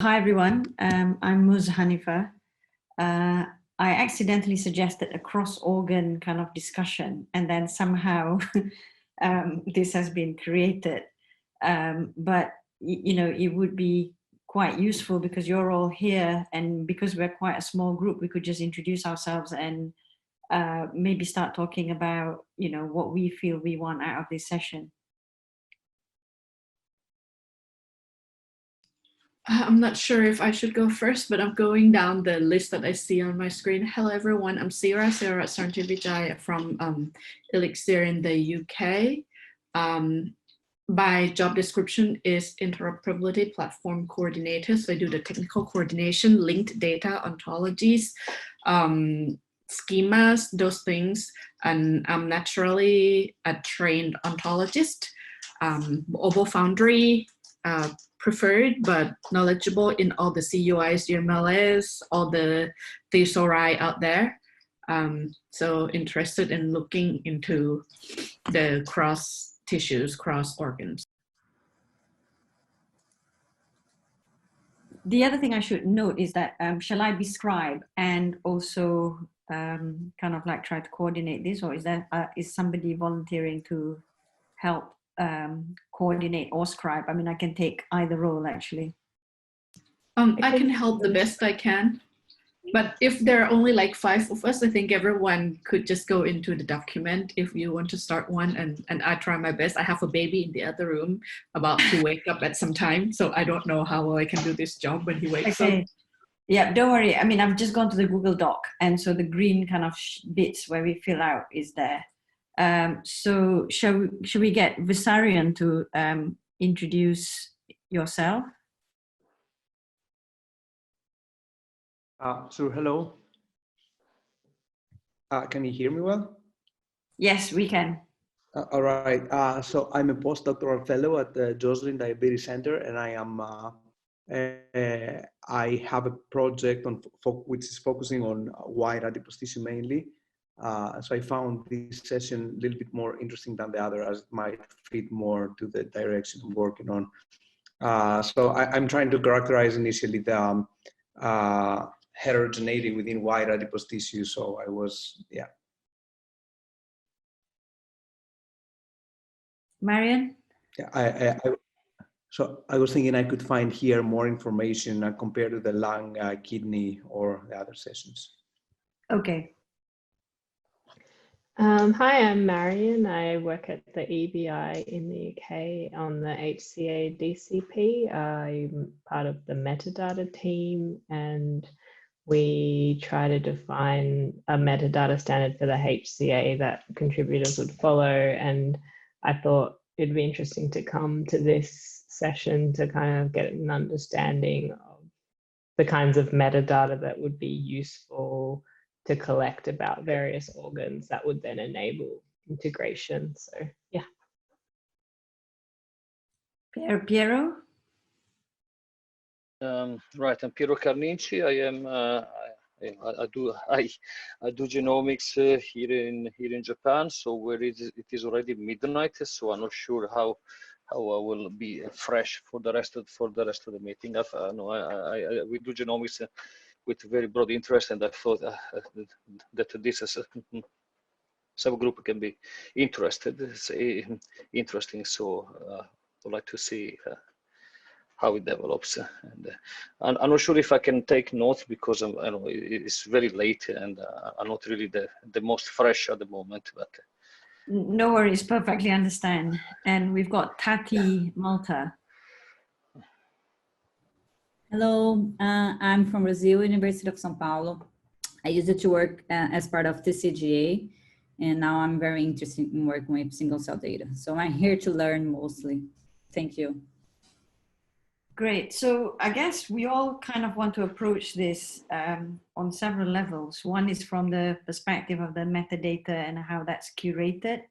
Hi everyone, I'm Muzlifah Haniffa. I accidentally suggested a cross-organ kind of discussion, and then somehow this has been created. But you know, it would be quite useful because you're all here, and because we're quite a small group, we could just introduce ourselves and maybe start talking about, you know, what we feel we want out of this session. I'm not sure if I should go first, but I'm going down the list that I see on my screen. Hello, everyone. I'm Sarah Sarntivijaya from Elixir in the UK. My job description is interoperability platform coordinator. So I do the technical coordination, linked data, ontologies, schemas, those things. And I'm naturally a trained ontologist, Obo Foundry, preferred, but knowledgeable in all the CUIs, UMLs, all the thesauri out there. So interested in looking into the cross tissues, cross organs. The other thing I should note is that shall I be scribe and also kind of like try to coordinate this, or is somebody volunteering to help coordinate or scribe? I mean, I can take either role actually. I can help the best I can, but if there are only like 5 of us, I think everyone could just go into the document if you want to start one, and I try my best. I have a baby in the other room about to wake up at some time, so I don't know how well I can do this job when he wakes up. Yeah, don't worry. I mean, I've just gone to the Google Doc, and so the green kind of bits where we fill out is there. So should we get VISSARION to introduce yourself? So hello. Can you hear me well? Yes, we can. All right. So I'm a postdoctoral fellow at the Joslin Diabetes Center, and I have a project which is focusing on white adipose tissue mainly. So I found this session a little bit more interesting than the other, as it might fit more to the direction I'm working on. So I'm trying to characterize initially the heterogeneity within white adipose tissue. So I was, yeah. Marion? Yeah, so I was thinking I could find here more information compared to the lung, kidney, or the other sessions. Okay. Hi, I'm Marion. I work at the EBI in the UK on the HCA DCP. I'm part of the metadata team, and we try to define a metadata standard for the HCA that contributors would follow. And I thought it'd be interesting to come to this session to kind of get an understanding of the kinds of metadata that would be useful to collect about various organs that would then enable integration. So yeah. Piero? Right, I'm Piero Carnici. I do genomics here in Japan. So where it is already midnight, so I'm not sure how I will be fresh for the rest of the meeting. We do genomics with very broad interest, and I thought that this is a subgroup can be interested. It's interesting, so I'd like to see how it develops. And I'm not sure if I can take notes because I know it's very late, and I'm not really the most fresh at the moment. But no worries, perfectly understand. And we've got Tathi Malta. Hello, I'm from Brazil, University of São Paulo. I used to work as part of TCGA, and now I'm very interested in working with single cell data. So I'm here to learn mostly. Thank you. Great. So I guess we all kind of want to approach this on several levels. One is from the perspective of the metadata and how that's curated.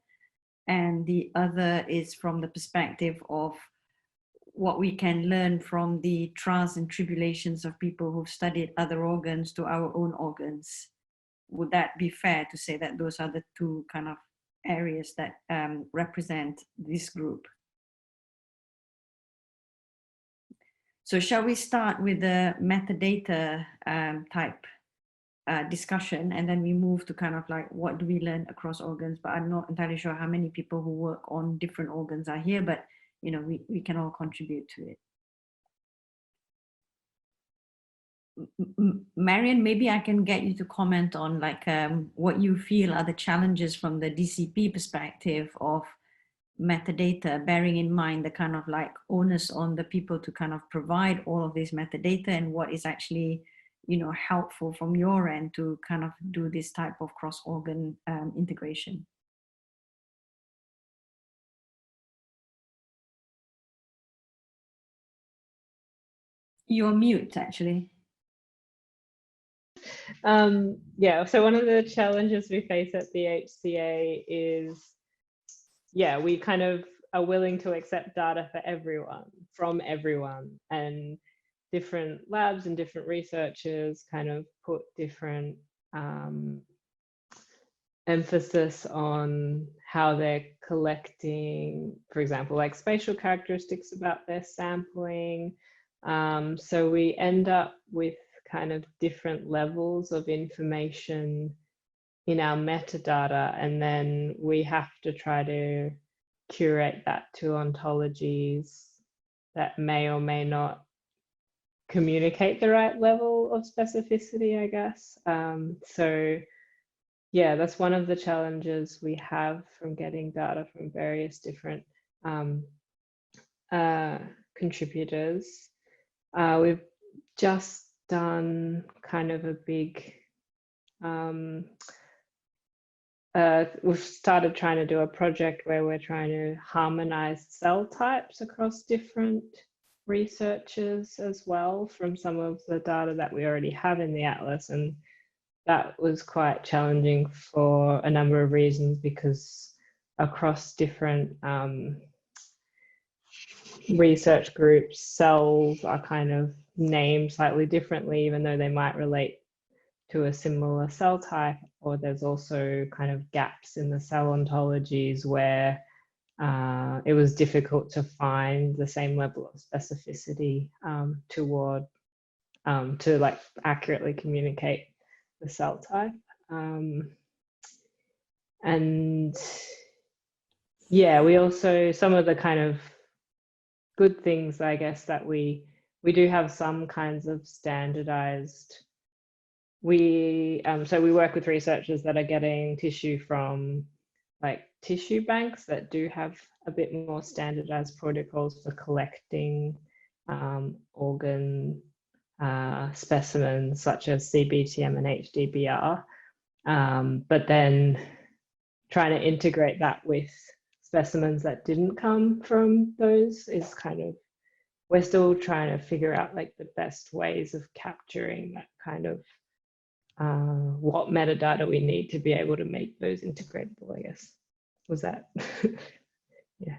And the other is from the perspective of what we can learn from the trials and tribulations of people who've studied other organs to our own organs. Would that be fair to say that those are the two kind of areas that represent this group? So shall we start with the metadata type discussion, and then we move to kind of like what do we learn across organs? But I'm not entirely sure how many people who work on different organs are here, but you know, we can all contribute to it. Marian, maybe I can get you to comment on like what you feel are the challenges from the DCP perspective of metadata, bearing in mind the kind of like onus on the people to kind of provide all of this metadata, and what is actually, you know, helpful from your end to kind of do this type of cross-organ integration. You're mute, actually. Yeah, so one of the challenges we face at the HCA is, yeah, we kind of are willing to accept data for everyone, from everyone, and different labs and different researchers kind of put different emphasis on how they're collecting, for example, like spatial characteristics about their sampling. So we end up with kind of different levels of information in our metadata, and then we have to try to curate that to ontologies that may or may not communicate the right level of specificity, I guess. So yeah, that's one of the challenges we have from getting data from various different contributors. We've just done kind of a big, we've started trying to do a project where we're trying to harmonize cell types across different researchers as well from some of the data that we already have in the atlas, and that was quite challenging for a number of reasons, because across different research groups, cells are kind of named slightly differently, even though they might relate to a similar cell type, or there's also kind of gaps in the cell ontologies where it was difficult to find the same level of specificity to like accurately communicate the cell type. And yeah, we also, some of the kind of good things, I guess, that we do have some kinds of standardized, so we work with researchers that are getting tissue from like tissue banks that do have a bit more standardized protocols for collecting organ specimens such as CBTM and HDBR, but then trying to integrate that with specimens that didn't come from those is kind of, we're still trying to figure out like the best ways of capturing that kind of what metadata we need to be able to make those integratable, I guess. Was that? Yeah.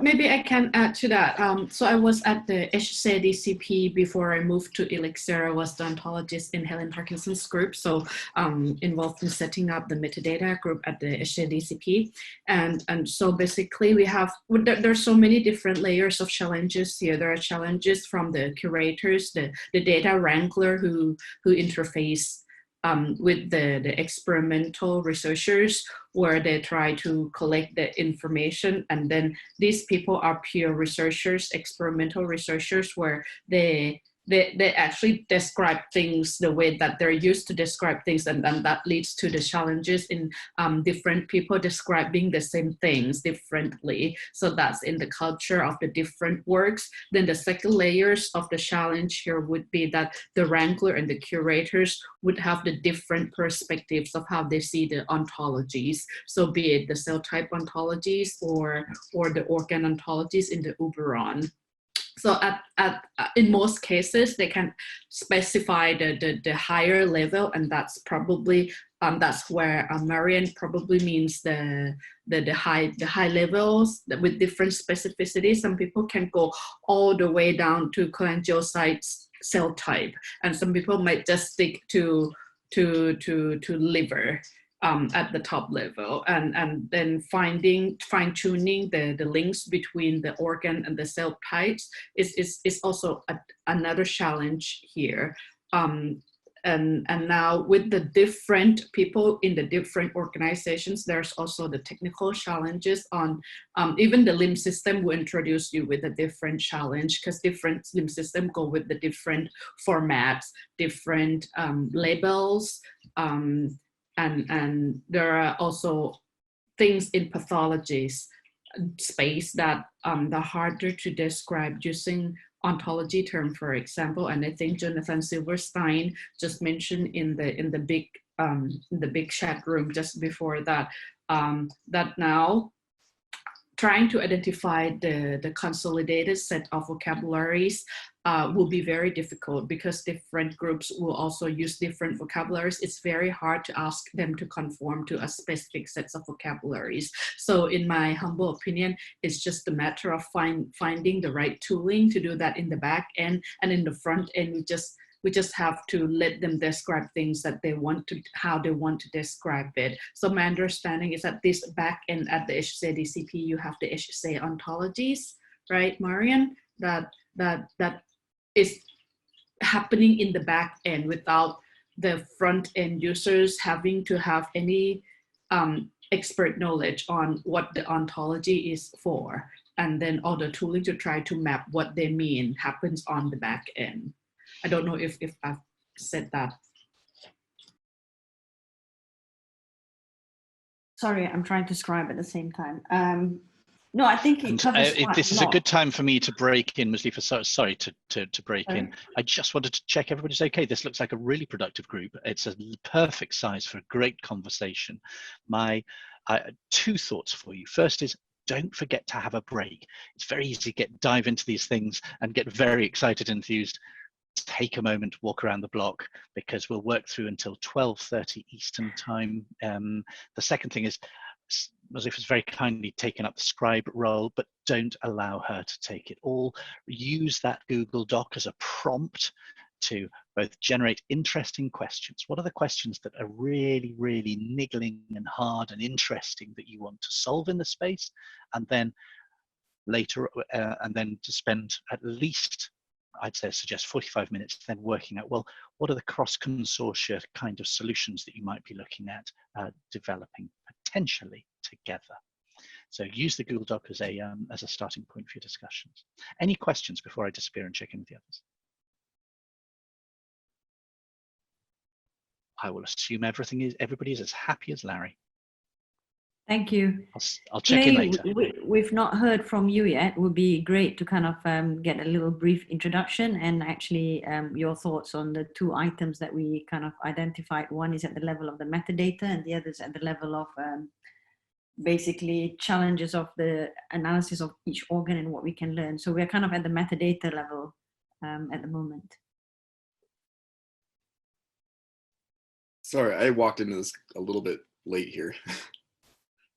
Maybe I can add to that. So I was at the HCA DCP before I moved to Elixir. I was the ontologist in Helen Parkinson's group, so involved in setting up the metadata group at the HCA DCP. And so basically we have, there's so many different layers of challenges here. There are challenges from the curators, the data wrangler who interface with the experimental researchers, where they try to collect the information, and then these people are pure researchers, experimental researchers, where they actually describe things the way that they're used to describe things, and then that leads to the challenges in different people describing the same things differently. So that's in the culture of the different works. Then the second layers of the challenge here would be that the wrangler and the curators would have the different perspectives of how they see the ontologies. So be it the cell type ontologies or the organ ontologies in the Uberon. So in most cases, they can specify the higher level, and that's probably that's where Marian probably means the high levels with different specificities. Some people can go all the way down to cholangiocyte cell type, and some people might just stick to liver. at the top level, and then fine-tuning the links between the organ and the cell types is also another challenge here. And now with the different people in the different organizations, there's also the technical challenges on even the limb system will introduce you with a different challenge, because different limb system go with the different formats, different labels, and there are also things in pathologies space that are harder to describe using ontology term, for example. And I think Jonathan Silverstein just mentioned in the big chat room just before that, that now trying to identify the consolidated set of vocabularies will be very difficult, because different groups will also use different vocabularies. It's very hard to ask them to conform to a specific sets of vocabularies. So in my humble opinion, it's just a matter of finding the right tooling to do that in the back end, and in the front end, we just have to let them describe things that they want to, how they want to describe it. So my understanding is that this back end at the HCA DCP, you have the HCA ontologies, right, Marian? That is happening in the back end without the front end users having to have any expert knowledge on what the ontology is for. And then all the tooling to try to map what they mean happens on the back end. I don't know if I've said that. Sorry, I'm trying to scribe at the same time. No, I think it covers this is a good time for me to break in, Muzlifah. Sorry to break in. I just wanted to check everybody's okay. This looks like a really productive group. It's a perfect size for a great conversation. My two thoughts for you. First is, don't forget to have a break. It's very easy to dive into these things and get very excited and enthused. Take a moment, walk around the block, because we'll work through until 12:30 Eastern time. The second thing is, Muzlifah's very kindly taken up the scribe role, but don't allow her to take it all. Use that Google Doc as a prompt to both generate interesting questions. What are the questions that are really, really niggling and hard and interesting that you want to solve in the space? And then later, and then to spend at least, I'd say suggest 45 minutes then working out, well, what are the cross-consortia kind of solutions that you might be looking at developing potentially together. So use the Google Doc as a starting point for your discussions. Any questions before I disappear and check in with the others? I will assume everybody is as happy as Larry. Thank you. I'll check in later. We've not heard from you yet. It would be great to kind of get a little brief introduction and actually your thoughts on the two items that we kind of identified. One is at the level of the metadata and the other is at the level of basically challenges of the analysis of each organ and what we can learn. So we're kind of at the metadata level at the moment. Sorry, I walked into this a little bit late here.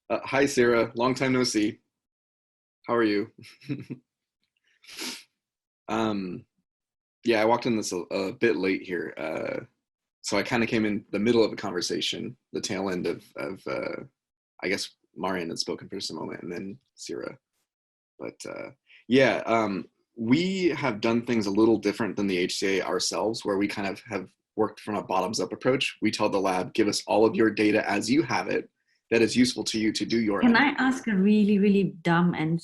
Hi, Sarah. Long time no see. How are you? Yeah, I walked in this a bit late here. So I kind of came in the middle of a conversation, the tail end of I guess Marian had spoken for just a moment, and then Sarah. But yeah, we have done things a little different than the HCA ourselves, where we kind of have worked from a bottoms-up approach. We tell the lab, give us all of your data as you have it, that is useful to you to do your. Can I ask a really, really dumb and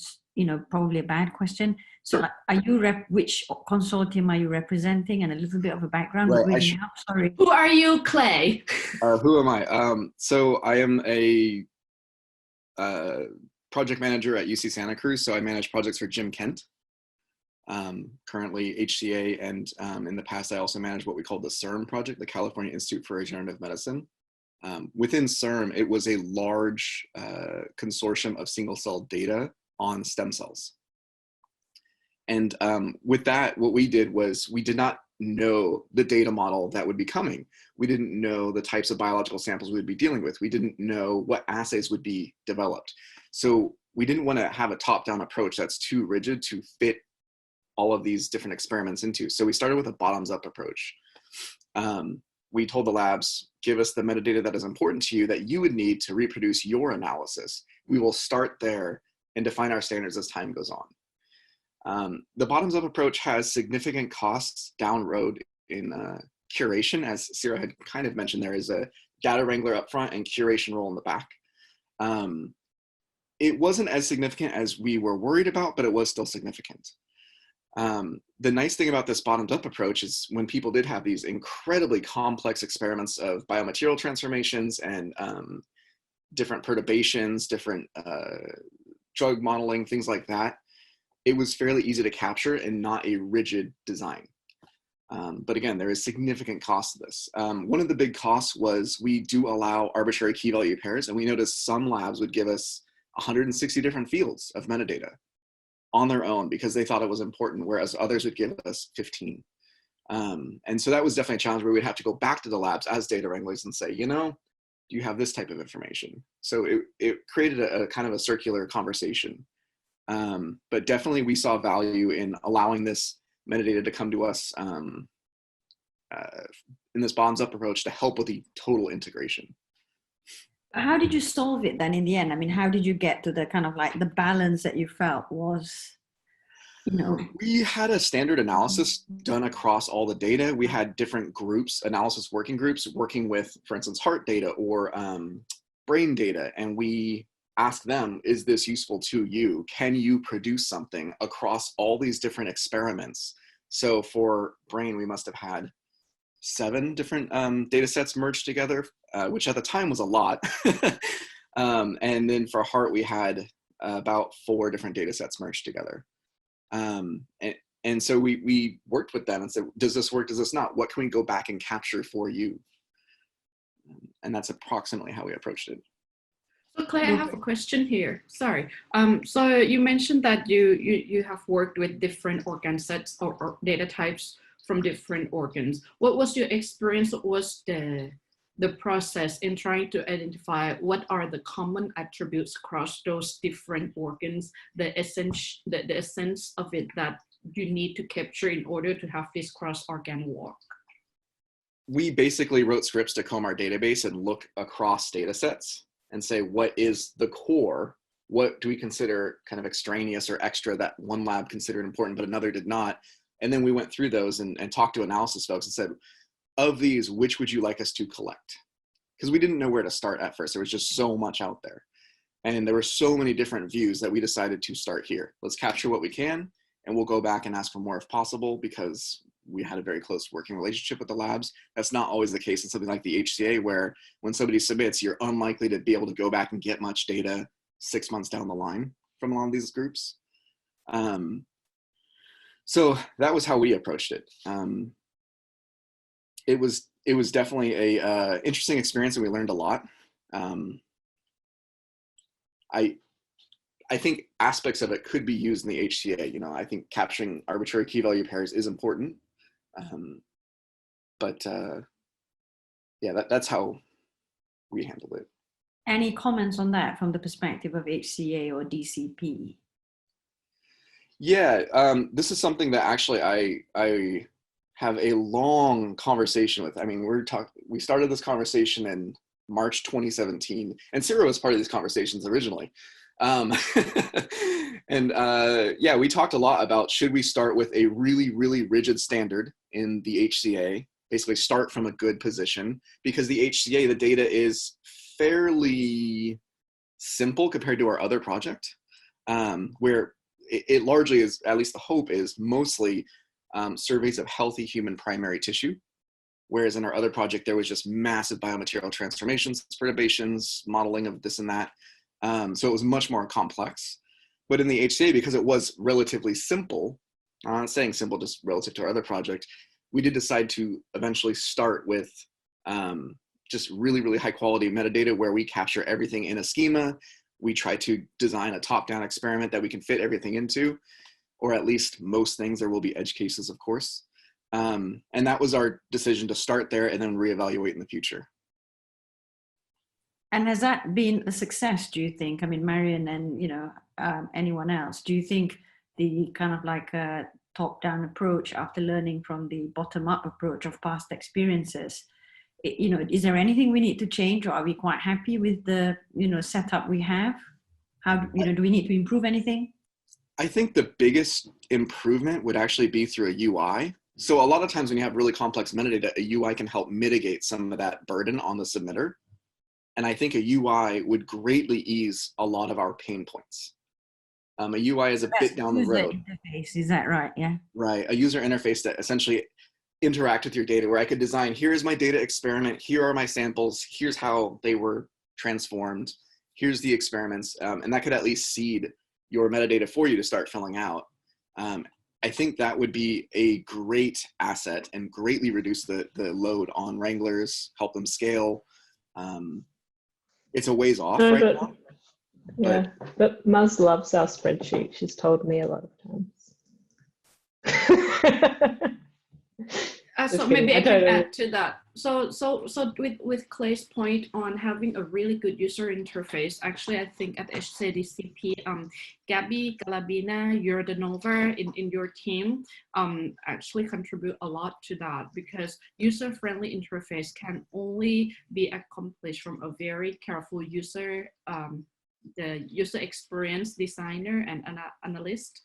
probably a bad question? So, sure. Are you which consortium are you representing, and a little bit of a background? Right, really help. Sorry. Who are you, Clay? Who am I? So I am a project manager at UC Santa Cruz. So I manage projects for Jim Kent. Currently HCA, and in the past I also managed what we call the CIRM project, the California Institute for Regenerative Medicine. Within CIRM, it was a large consortium of single cell data on stem cells. And with that, what we did was we did not know the data model that would be coming. We didn't know the types of biological samples we would be dealing with. We didn't know what assays would be developed. So we didn't want to have a top-down approach that's too rigid to fit all of these different experiments into. So we started with a bottoms-up approach. we told the labs, give us the metadata that is important to you that you would need to reproduce your analysis. We will start there and define our standards as time goes on. The bottoms-up approach has significant costs down road in curation, as Sarah had kind of mentioned. There is a data wrangler up front and curation role in the back. It wasn't as significant as we were worried about, but it was still significant. The nice thing about this bottoms-up approach is when people did have these incredibly complex experiments of biomaterial transformations and different perturbations, different drug modeling, things like that, it was fairly easy to capture and not a rigid design. But again, there is significant cost to this. One of the big costs was we do allow arbitrary key value pairs, and we noticed some labs would give us 160 different fields of metadata on their own because they thought it was important, whereas others would give us 15. And so that was definitely a challenge where we'd have to go back to the labs as data wranglers and say, you know, do you have this type of information? So it created a kind of a circular conversation. But definitely we saw value in allowing this metadata to come to us in this bottoms-up approach to help with the total integration. How did you solve it then in the end? I mean, how did you get to the kind of like the balance that you felt was, you know? We had a standard analysis done across all the data. We had different groups, analysis working groups, working with, for instance, heart data or brain data. And we asked them, is this useful to you? Can you produce something across all these different experiments? So for brain, we must have had 7 different data sets merged together, which at the time was a lot. And then for heart, we had about 4 different data sets merged together. And so we worked with them and said, does this work? Does this not? What can we go back and capture for you? And that's approximately how we approached it. So Claire, I have a question here. Sorry. So you mentioned that you have worked with different organ sets or data types from different organs. What was your experience? What was the process in trying to identify what are the common attributes across those different organs, the essence of it that you need to capture in order to have this cross-organ work? We basically wrote scripts to comb our database and look across data sets and say, what is the core? What do we consider kind of extraneous or extra that one lab considered important, but another did not? And then we went through those and talked to analysis folks and said, of these, which would you like us to collect? Because we didn't know where to start at first. There was just so much out there. And there were so many different views that we decided to start here. Let's capture what we can, and we'll go back and ask for more if possible, because we had a very close working relationship with the labs. That's not always the case in something like the HCA, where when somebody submits, you're unlikely to be able to go back and get much data 6 months down the line from a lot of these groups. So that was how we approached it. It was definitely a interesting experience, and we learned a lot. I think aspects of it could be used in the HCA. You know, I think capturing arbitrary key value pairs is important. Yeah, that's how we handled it. Any comments on that from the perspective of HCA or DCP? Yeah, this is something that actually I have a long conversation with. I mean, we started this conversation in March 2017, and Sarah was part of these conversations originally. Yeah, we talked a lot about, should we start with a really, really rigid standard in the HCA, basically start from a good position, because the HCA, the data is fairly simple compared to our other project, where it largely is, at least the hope is, mostly surveys of healthy human primary tissue. Whereas in our other project, there was just massive biomaterial transformations, perturbations, modeling of this and that. So it was much more complex. But in the HCA, because it was relatively simple, I'm not saying simple just relative to our other project, we did decide to eventually start with just really, really high quality metadata where we capture everything in a schema. We try to design a top-down experiment that we can fit everything into, or at least most things. There will be edge cases, of course. And that was our decision, to start there and then reevaluate in the future. And has that been a success, do you think? I mean, Marion and, you know, anyone else, do you think the kind of like top-down approach after learning from the bottom-up approach of past experiences, you know, is there anything we need to change, or are we quite happy with the, you know, setup we have? How, you know, do we need to improve anything? I think the biggest improvement would actually be through a UI. So a lot of times when you have really complex metadata, a UI can help mitigate some of that burden on the submitter. And I think a UI would greatly ease a lot of our pain points. A UI is a bit down the road. Interface, is that right? Yeah. Right, a user interface that essentially interact with your data, where I could design, here's my data experiment, here are my samples, here's how they were transformed, here's the experiments, and that could at least seed your metadata for you to start filling out. I think that would be a great asset and greatly reduce the load on Wranglers, help them scale. It's a ways off right now. Yeah, but Muz loves our spreadsheet. She's told me a lot of times. So maybe I can add to that. So with Clay's point on having a really good user interface, actually I think at HCA-DCP, Gabby, Galabina, Jordanova in your team actually contribute a lot to that, because user-friendly interface can only be accomplished from a very careful user, the user experience designer and analyst.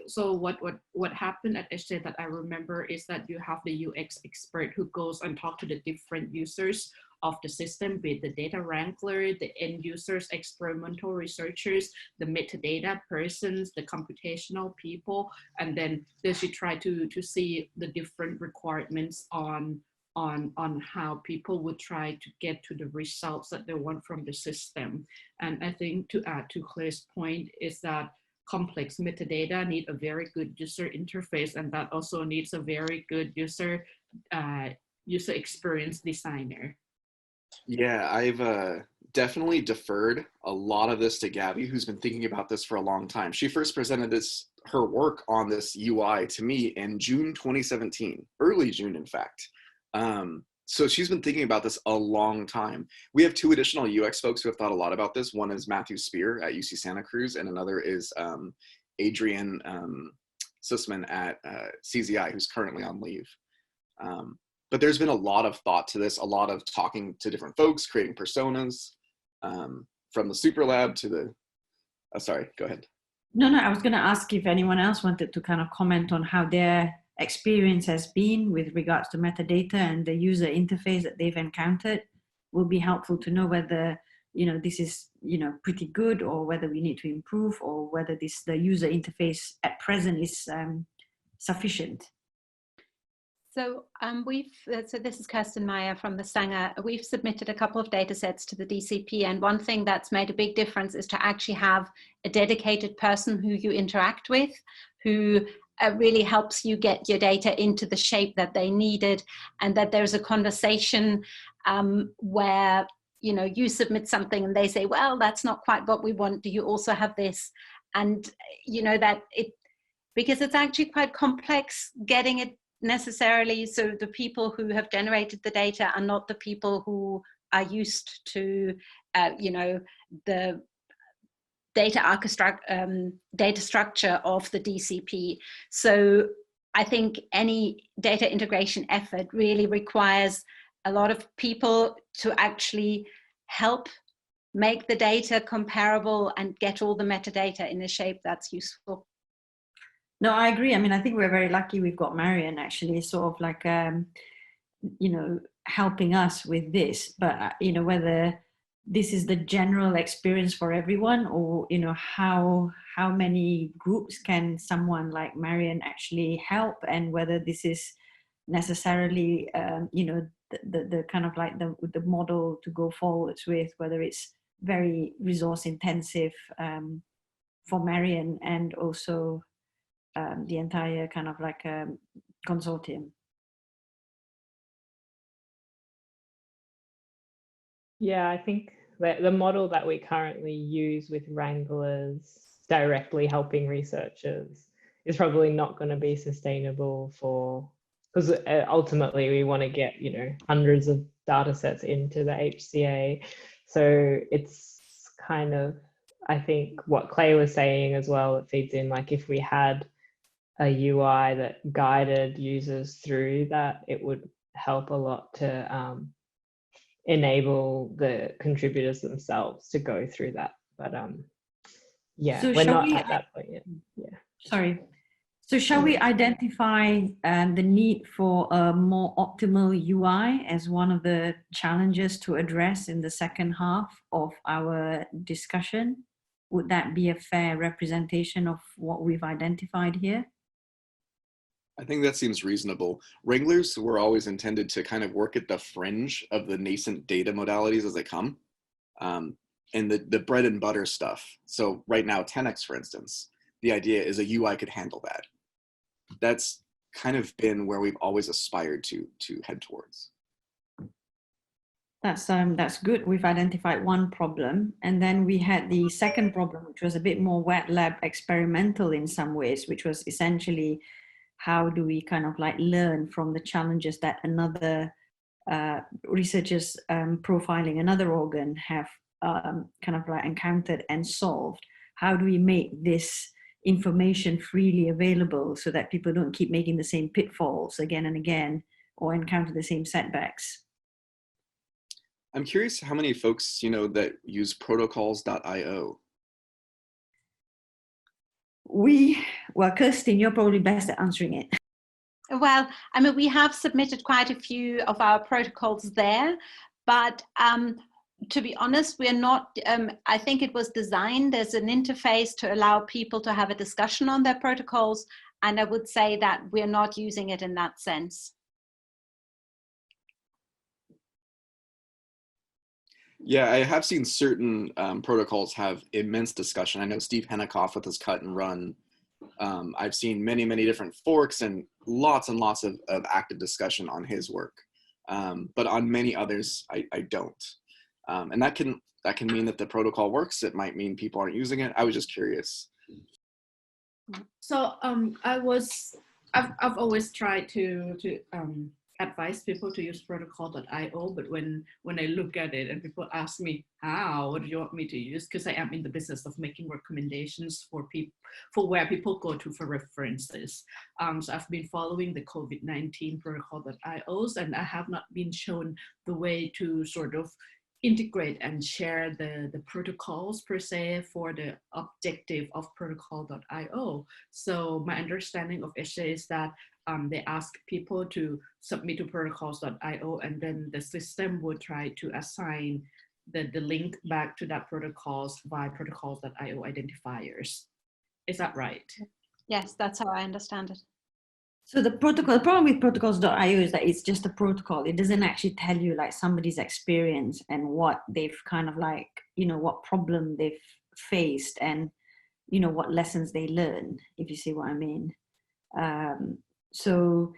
So what happened at HCA that I remember is that you have the UX expert who goes and talk to the different users of the system, be it the data wrangler, the end users, experimental researchers, the metadata persons, the computational people, and then they should try to see the different requirements on how people would try to get to the results that they want from the system. And I think to add to Claire's point is that complex metadata need a very good user interface, and that also needs a very good user experience designer. Yeah, I've definitely deferred a lot of this to Gabby, who's been thinking about this for a long time. She first presented her work on this UI to me in June 2017, early June, in fact. So she's been thinking about this a long time. We have two additional UX folks who have thought a lot about this. One is Matthew Spear at UC Santa Cruz, and another is Adrian Sussman at CZI, who's currently on leave. But there's been a lot of thought to this, a lot of talking to different folks, creating personas, from the super lab to the, sorry, go ahead. No, I was going to ask if anyone else wanted to kind of comment on how their experience has been with regards to metadata and the user interface that they've encountered. Will be helpful to know whether, you know, this is, you know, pretty good, or whether we need to improve, or whether the user interface at present is sufficient. So so this is Kirsten Meyer from the Sanger. We've submitted a couple of data sets to the DCP, and one thing that's made a big difference is to actually have a dedicated person who you interact with, who really helps you get your data into the shape that they needed, and that there's a conversation where, you know, you submit something and they say, well, that's not quite what we want. Do you also have this? And, you know, that because it's actually quite complex getting it necessarily, so the people who have generated the data are not the people who are used to, you know, the data structure of the DCP. So I think any data integration effort really requires a lot of people to actually help make the data comparable and get all the metadata in a shape that's useful. No, I agree. I mean, I think we're very lucky we've got Marion actually sort of like, you know, helping us with this, but, you know, whether this is the general experience for everyone, or, you know, how many groups can someone like Marion actually help, and whether this is necessarily, you know, the kind of like the model to go forwards with, whether it's very resource intensive for Marion and also the entire kind of like consortium. Yeah, I think that the model that we currently use with Wranglers directly helping researchers is probably not going to be sustainable because ultimately we want to get, you know, hundreds of data sets into the HCA. So it's kind of, I think what Clay was saying as well, it feeds in, like if we had a UI that guided users through that, it would help a lot to enable the contributors themselves to go through that. But yeah, So we're shall not we, at that point yet. Yeah. sorry. So shall we identify the need for a more optimal UI as one of the challenges to address in the second half of our discussion? Would that be a fair representation of what we've identified here? I think that seems reasonable. Wranglers were always intended to kind of work at the fringe of the nascent data modalities as they come. And the bread and butter stuff. So right now, 10x, for instance, the idea is a UI could handle that. That's kind of been where we've always aspired to head towards. That's good. We've identified one problem, and then we had the second problem, which was a bit more wet lab experimental in some ways, which was essentially how do we kind of like learn from the challenges that another researchers profiling another organ have kind of like encountered and solved. How do we make this information freely available so that people don't keep making the same pitfalls again and again or encounter the same setbacks? I'm curious how many folks you know that use protocols.io. Well, Kirsten, you're probably best at answering it. Well, I mean, we have submitted quite a few of our protocols there, but to be honest, we're not, I think it was designed as an interface to allow people to have a discussion on their protocols. And I would say that we're not using it in that sense. Yeah, I have seen certain protocols have immense discussion. I know Steve Henikoff with his cut and run. I've seen many, many different forks and lots of active discussion on his work. But on many others, I don't. And that can mean that the protocol works. It might mean people aren't using it. I was just curious. So I've always tried to advise people to use protocol.io, but when I look at it and people ask me what do you want me to use, because I am in the business of making recommendations for people for where people go to for references. So I've been following the COVID-19 protocol.ios, and I have not been shown the way to sort of integrate and share the protocols per se for the objective of protocol.io. So my understanding of HCA is that they ask people to submit to protocols.io, and then the system would try to assign the link back to that protocols via protocols.io identifiers. Is that right? Yes, that's how I understand it. So the problem with protocols.io is that it's just a protocol. It doesn't actually tell you like somebody's experience and what they've kind of like, you know, what problem they've faced and, you know, what lessons they learn, if you see what I mean. So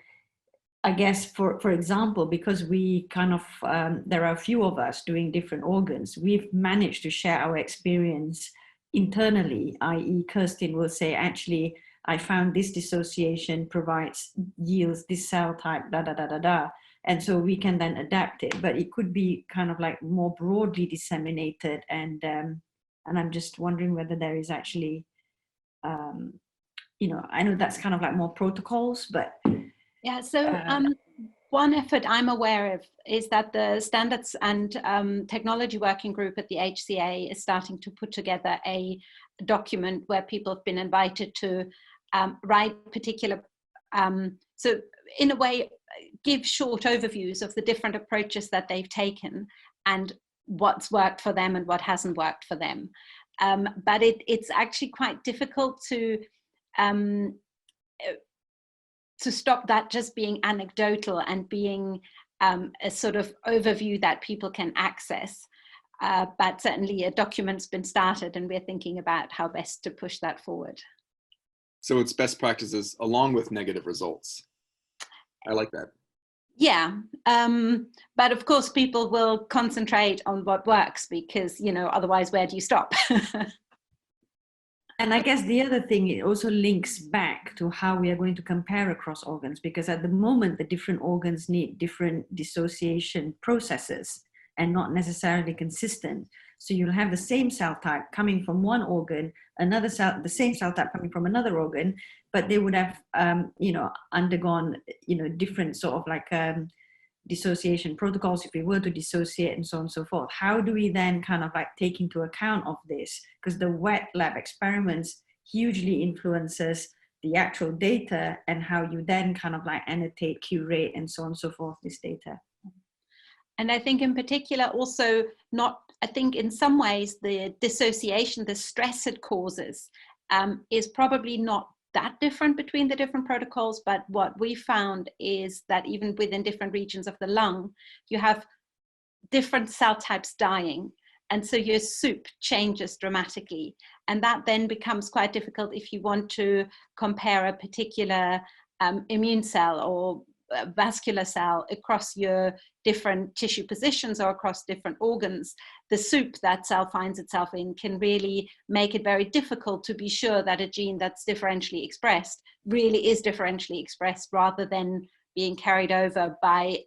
I guess, for example, because we kind of, there are a few of us doing different organs, we've managed to share our experience internally, i.e. Kirsten will say, actually, I found this dissociation yields this cell type, and so we can then adapt it. But it could be kind of like more broadly disseminated, and I'm just wondering whether there is actually, you know, I know that's kind of like more protocols, but yeah. So one effort I'm aware of is that the Standards and Technology Working Group at the HCA is starting to put together a document where people have been invited to write particular, so in a way, give short overviews of the different approaches that they've taken and what's worked for them and what hasn't worked for them. But it's actually quite difficult to stop that just being anecdotal and being a sort of overview that people can access. But certainly a document's been started and we're thinking about how best to push that forward. So it's best practices along with negative results. I like that. Yeah, but of course people will concentrate on what works because, you know, otherwise where do you stop? And I guess the other thing, it also links back to how we are going to compare across organs, because at the moment, the different organs need different dissociation processes and not necessarily consistent. So you'll have the same cell type coming from one organ, the same cell type coming from another organ, but they would have, you know, undergone, you know, different sort of like dissociation protocols, if we were to dissociate and so on and so forth, how do we then kind of like take into account of this? Because the wet lab experiments hugely influences the actual data and how you then kind of like annotate, curate, and so on and so forth, this data. And I think in particular also I think in some ways the dissociation, the stress it causes is probably not that different between the different protocols, but what we found is that even within different regions of the lung, you have different cell types dying. And so your soup changes dramatically. And that then becomes quite difficult if you want to compare a particular immune cell or vascular cell across your different tissue positions or across different organs. The soup that cell finds itself in can really make it very difficult to be sure that a gene that's differentially expressed really is differentially expressed rather than being carried over by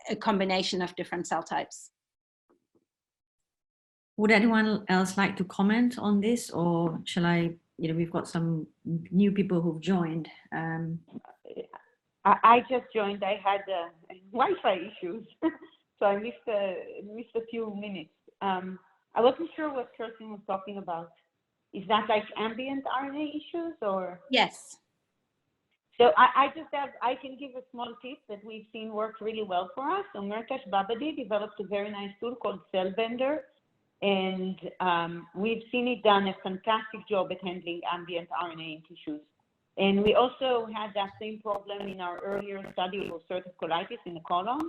a combination of different cell types. Would anyone else like to comment on this, or shall I, we've got some new people who've joined. I just joined. I had Wi-Fi issues, so I missed a few minutes. I wasn't sure what Kirsten was talking about. Is that like ambient RNA issues or? Yes. So I can give a small tip that we've seen works really well for us. So Merkash Babadi developed a very nice tool called Cellbender, and we've seen it done a fantastic job at handling ambient RNA in tissues. And we also had that same problem in our earlier study of ulcerative colitis in the colon.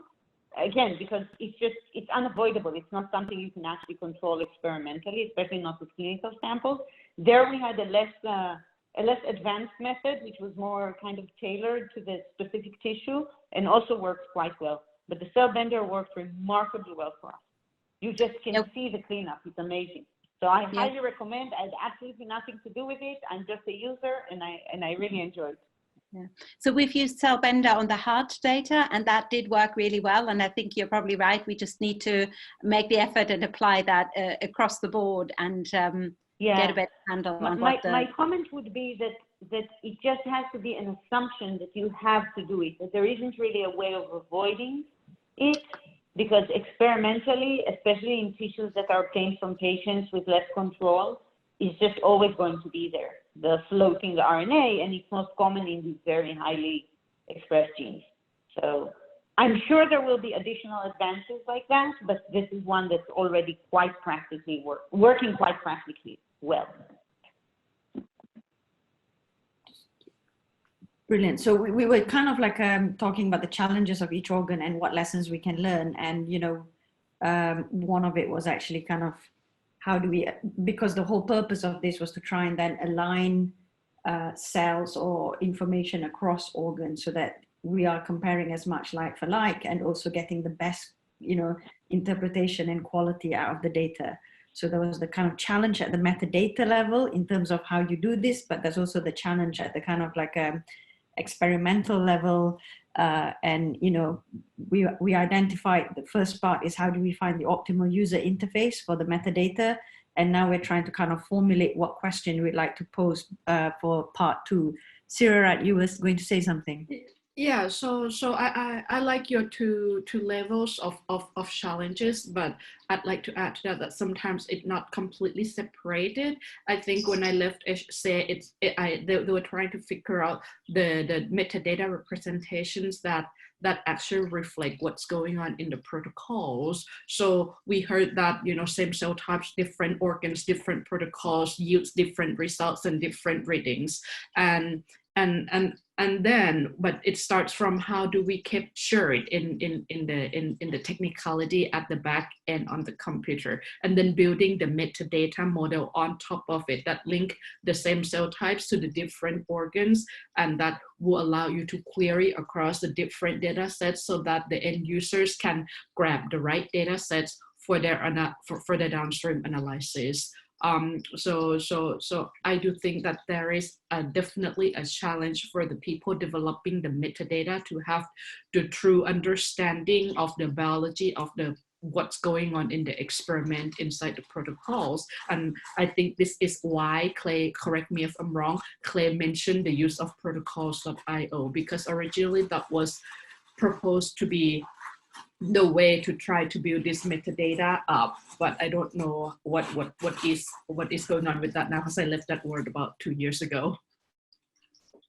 Again, because it's unavoidable. It's not something you can actually control experimentally, especially not with clinical samples. There we had a less advanced method, which was more kind of tailored to the specific tissue and also works quite well. But the Cellbender worked remarkably well for us. You just can see the cleanup. It's amazing. So I highly recommend. I had absolutely nothing to do with it. I'm just a user, and I really enjoyed it. Yeah. So we've used Cellbender on the heart data, and that did work really well. And I think you're probably right. We just need to make the effort and apply that across the board and get a better handle on what my comment would be that it just has to be an assumption that you have to do it, that there isn't really a way of avoiding it. Because experimentally, especially in tissues that are obtained from patients with less control, is just always going to be there, the floating RNA, and it's most common in these very highly expressed genes. So I'm sure there will be additional advances like that, but this is one that's already quite practically working quite practically well. Brilliant. So we were kind of like talking about the challenges of each organ and what lessons we can learn. And, one of it was actually kind of how do we, because the whole purpose of this was to try and then align cells or information across organs so that we are comparing as much like for like and also getting the best, interpretation and quality out of the data. So there was the kind of challenge at the metadata level in terms of how you do this, but there's also the challenge at the kind of like experimental level, and we identified the first part is how do we find the optimal user interface for the metadata, and now we're trying to kind of formulate what question we'd like to pose for part 2. Sirarat, you were going to say something. Yeah, so I like your two levels of challenges, but I'd like to add to that sometimes it's not completely separated. I think when I left HCA, they were trying to figure out the metadata representations that actually reflect what's going on in the protocols. So we heard that, same cell types, different organs, different protocols yields different results and different readings. And then, but it starts from how do we capture it in the technicality at the back end on the computer, and then building the metadata model on top of it that link the same cell types to the different organs, and that will allow you to query across the different data sets so that the end users can grab the right data sets for their downstream analysis. So I do think that there is definitely a challenge for the people developing the metadata to have the true understanding of the biology of what's going on in the experiment inside the protocols. And I think this is why Clay, correct me if I'm wrong, Clay mentioned the use of protocols.io, because originally that was proposed to be the way to try to build this metadata up, but I don't know what is going on with that now, because I left that word about 2 years ago.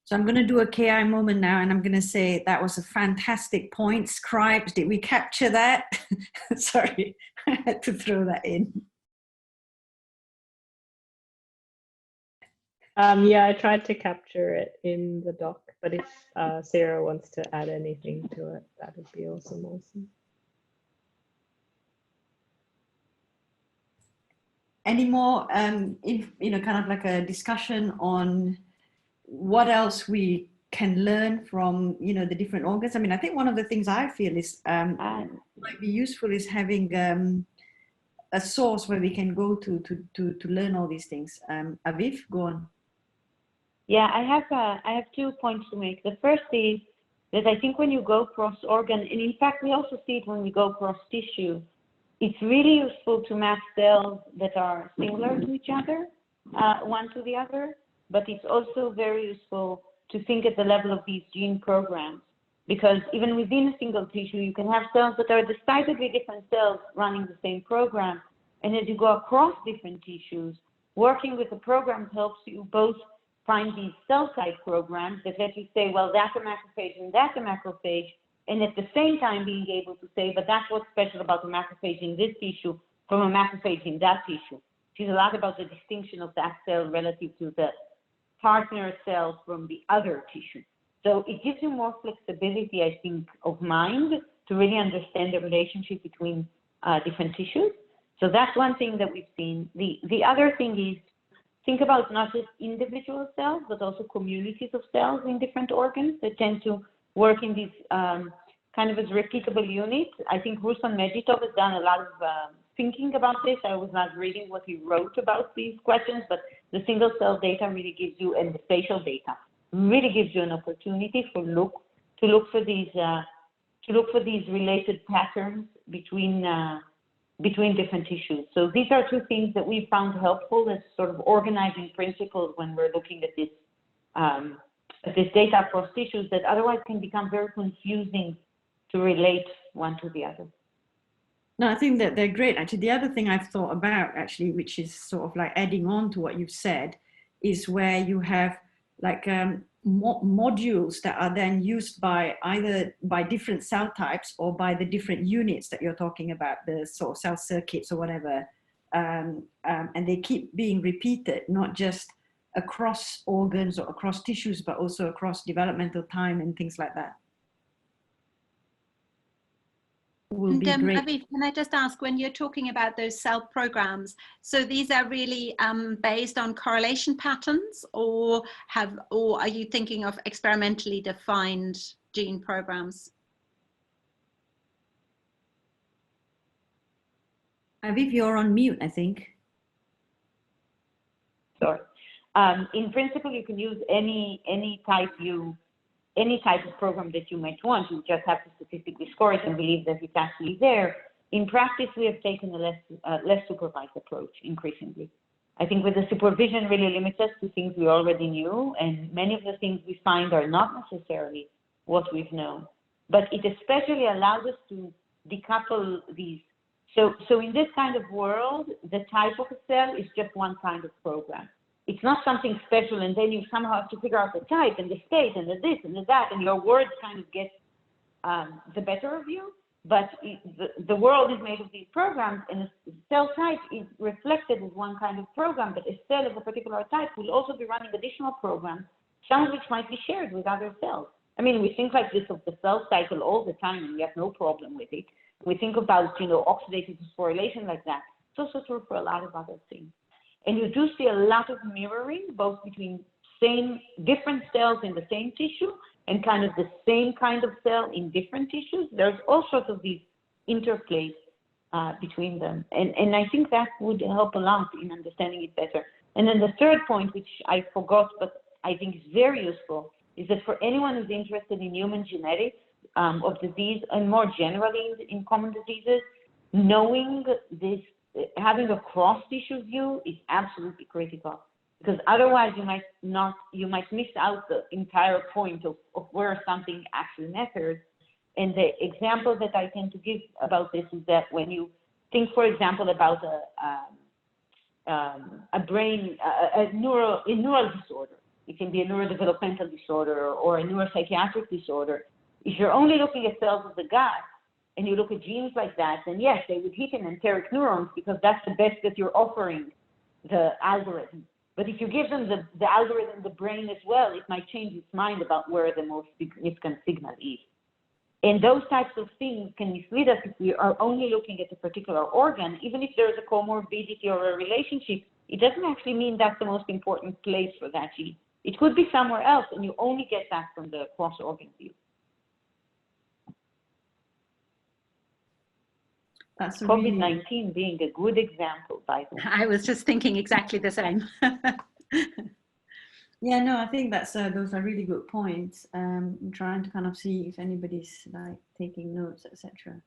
So I'm going to do a KI moment now, and I'm going to say that was a fantastic point. Scribes, did we capture that? Sorry, I had to throw that in. Yeah, I tried to capture it in the doc, but if Sarah wants to add anything to it, that would be awesome also. Any more, if, you know, kind of like a discussion on what else we can learn from, you know, the different organs? I mean, I think one of the things I feel is might be useful is having a source where we can go to learn all these things. Aviv, go on. Yeah, I have 2 points to make. The first is that I think when you go cross organ, and in fact we also see it when we go cross tissue, it's really useful to map cells that are similar to each other, one to the other, but it's also very useful to think at the level of these gene programs, because even within a single tissue, you can have cells that are decidedly different cells running the same program. And as you go across different tissues, working with the programs helps you both find these cell type programs that let you say, well, that's a macrophage and that's a macrophage, and at the same time being able to say, but that's what's special about the macrophage in this tissue from a macrophage in that tissue. Which is a lot about the distinction of that cell relative to the partner cell from the other tissue. So it gives you more flexibility, I think, of mind to really understand the relationship between different tissues. So that's one thing that we've seen. The other thing is, think about not just individual cells, but also communities of cells in different organs that tend to work in these kind of as repeatable units. I think Ruslan Medjitov has done a lot of thinking about this. I was not reading what he wrote about these questions, but the single cell data really gives you, and the spatial data really gives you an opportunity to look for these related patterns between different tissues. So these are 2 things that we found helpful as sort of organizing principles when we're looking at this data across tissues that otherwise can become very confusing to relate one to the other. No, I think that they're great. Actually, the other thing I've thought about, actually, which is sort of like adding on to what you've said, is where you have like modules that are then used by either by different cell types or by the different units that you're talking about, the sort of cell circuits or whatever. And they keep being repeated, not just across organs or across tissues, but also across developmental time and things like that. Will be great. Aviv, can I just ask, when you're talking about those cell programs, so these are really based on correlation patterns, or are you thinking of experimentally defined gene programs? Aviv, you're on mute, I think. Sorry. In principle, you can use any type of program that you might want. You just have to statistically score it and believe that it's actually there. In practice, we have taken a less supervised approach increasingly. I think with the supervision really limits us to things we already knew, and many of the things we find are not necessarily what we've known. But it especially allows us to decouple these. So in this kind of world, the type of a cell is just one kind of program. It's not something special, and then you somehow have to figure out the type and the state and the this and the that, and your words kind of get the better of you. But the world is made of these programs, and a cell type is reflected as one kind of program, but a cell of a particular type will also be running additional programs, some of which might be shared with other cells. I mean, we think like this of the cell cycle all the time, and we have no problem with it. We think about, oxidative phosphorylation like that. It's also true for a lot of other things. And you do see a lot of mirroring, both between different cells in the same tissue and kind of the same kind of cell in different tissues. There's all sorts of these interplays between them. And I think that would help a lot in understanding it better. And then the third point, which I forgot, but I think is very useful, is that for anyone who's interested in human genetics of disease, and more generally in common diseases, knowing this, having a cross-tissue view is absolutely critical, because otherwise you might miss out the entire point of where something actually matters. And the example that I tend to give about this is that when you think, for example, about a neural disorder, it can be a neurodevelopmental disorder or a neuropsychiatric disorder. If you're only looking at cells of the gut and you look at genes like that, then yes, they would hit in enteric neurons because that's the best that you're offering the algorithm. But if you give them the algorithm, the brain as well, it might change its mind about where the most significant signal is. And those types of things can mislead us if we are only looking at a particular organ. Even if there's a comorbidity or a relationship, it doesn't actually mean that's the most important place for that gene. It could be somewhere else, and you only get that from the cross-organ view. That's COVID-19 being a good example, by the way. I was just thinking exactly the same. Yeah, no, I think that's those are really good points. I'm trying to kind of see if anybody's like taking notes, etc.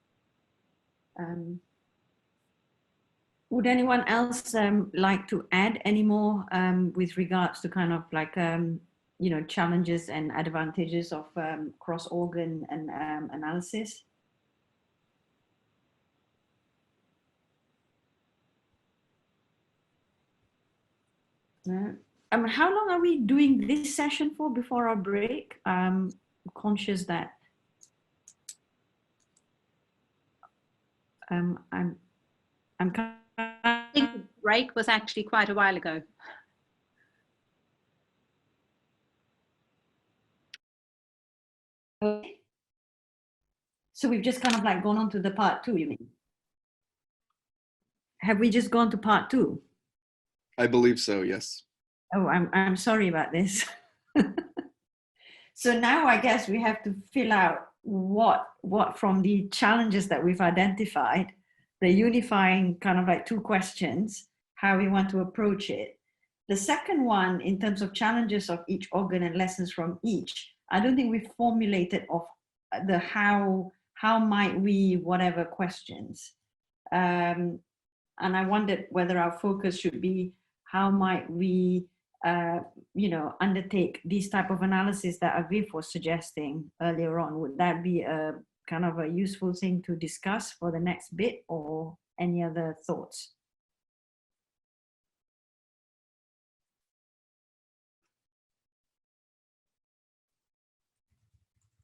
Would anyone else like to add any more with regards to kind of like you know, challenges and advantages of cross-organ and analysis? No. How long are we doing this session for before our break? I'm conscious that I think the break was actually quite a while ago. Okay. So we've just kind of like gone on to the part 2, you mean? Have we just gone to part 2? I believe so, yes. Oh, I'm sorry about this. So now I guess we have to fill out what from the challenges that we've identified, the unifying kind of like 2 questions, how we want to approach it. The second one, in terms of challenges of each organ and lessons from each, I don't think we've formulated of the how might we, whatever questions. And I wondered whether our focus should be how might we you know, undertake these type of analysis that Aviv was suggesting earlier on. Would that be a kind of a useful thing to discuss for the next bit, or any other thoughts?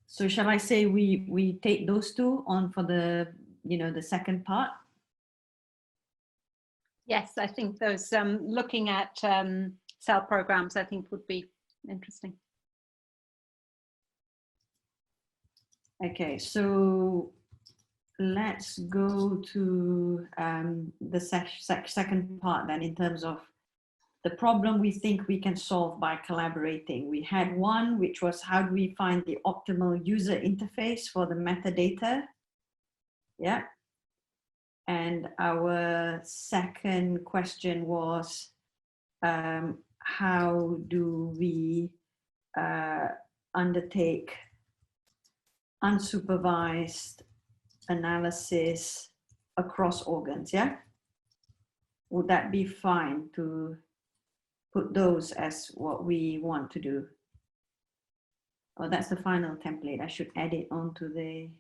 So shall I say we take those 2 on for the, you know, the second part? Yes, I think those looking at cell programs, I think would be interesting. Okay, so let's go to the second part then, in terms of the problem we think we can solve by collaborating. We had one, which was how do we find the optimal user interface for the metadata? Yeah. And our second question was, how do we undertake unsupervised analysis across organs? Yeah. Would that be fine to put those as what we want to do? Oh, that's the final template. I should add it onto the,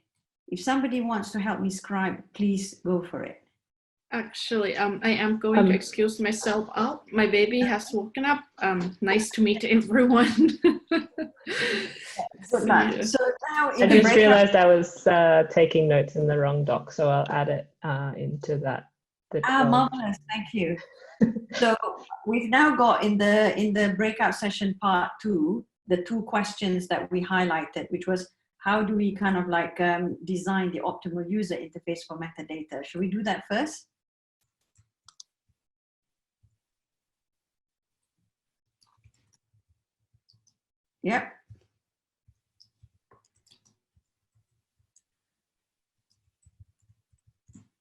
if somebody wants to help me scribe, please go for it. Actually, I am going to excuse myself out. My baby has woken up. Nice to meet everyone. So now I just realized I was taking notes in the wrong doc, so I'll add it into that. Marvelous, thank you. So we've now got in the breakout session part 2, the 2 questions that we highlighted, which was how do we kind of like design the optimal user interface for metadata? Should we do that first? Yep.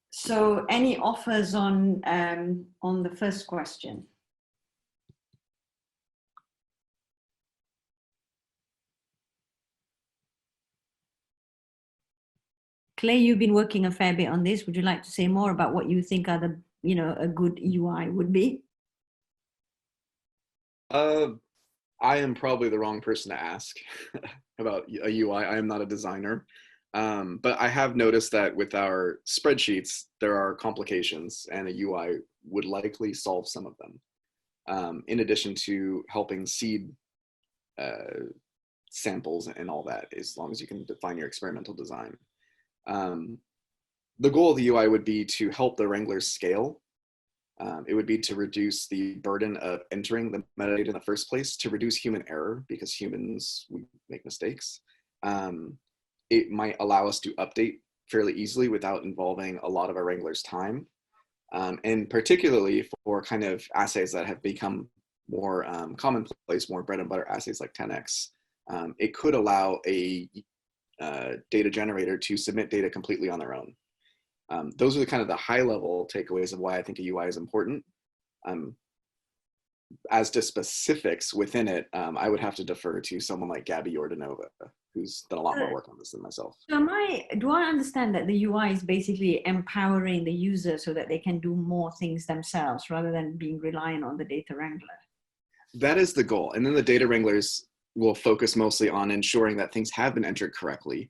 So any offers on the first question? Clay, you've been working a fair bit on this. Would you like to say more about what you think are the, you know, a good UI would be? I am probably the wrong person to ask about a UI. I am not a designer. But I have noticed that with our spreadsheets, there are complications, and a UI would likely solve some of them, in addition to helping seed samples and all that, as long as you can define your experimental design. The goal of the UI would be to help the wranglers scale. It would be to reduce the burden of entering the metadata in the first place, to reduce human error, because humans, we make mistakes. It might allow us to update fairly easily without involving a lot of our wranglers' time. And particularly for kind of assays that have become more commonplace, more bread and butter assays like 10x, it could allow a data generator to submit data completely on their own. Those are the kind of the high level takeaways of why I think a UI is important. As to specifics within it, I would have to defer to someone like Gabby Yordanova, who's done a lot more work on this than myself. So do I understand that the UI is basically empowering the user so that they can do more things themselves rather than being reliant on the data wrangler? That is the goal. And then the data wranglers will focus mostly on ensuring that things have been entered correctly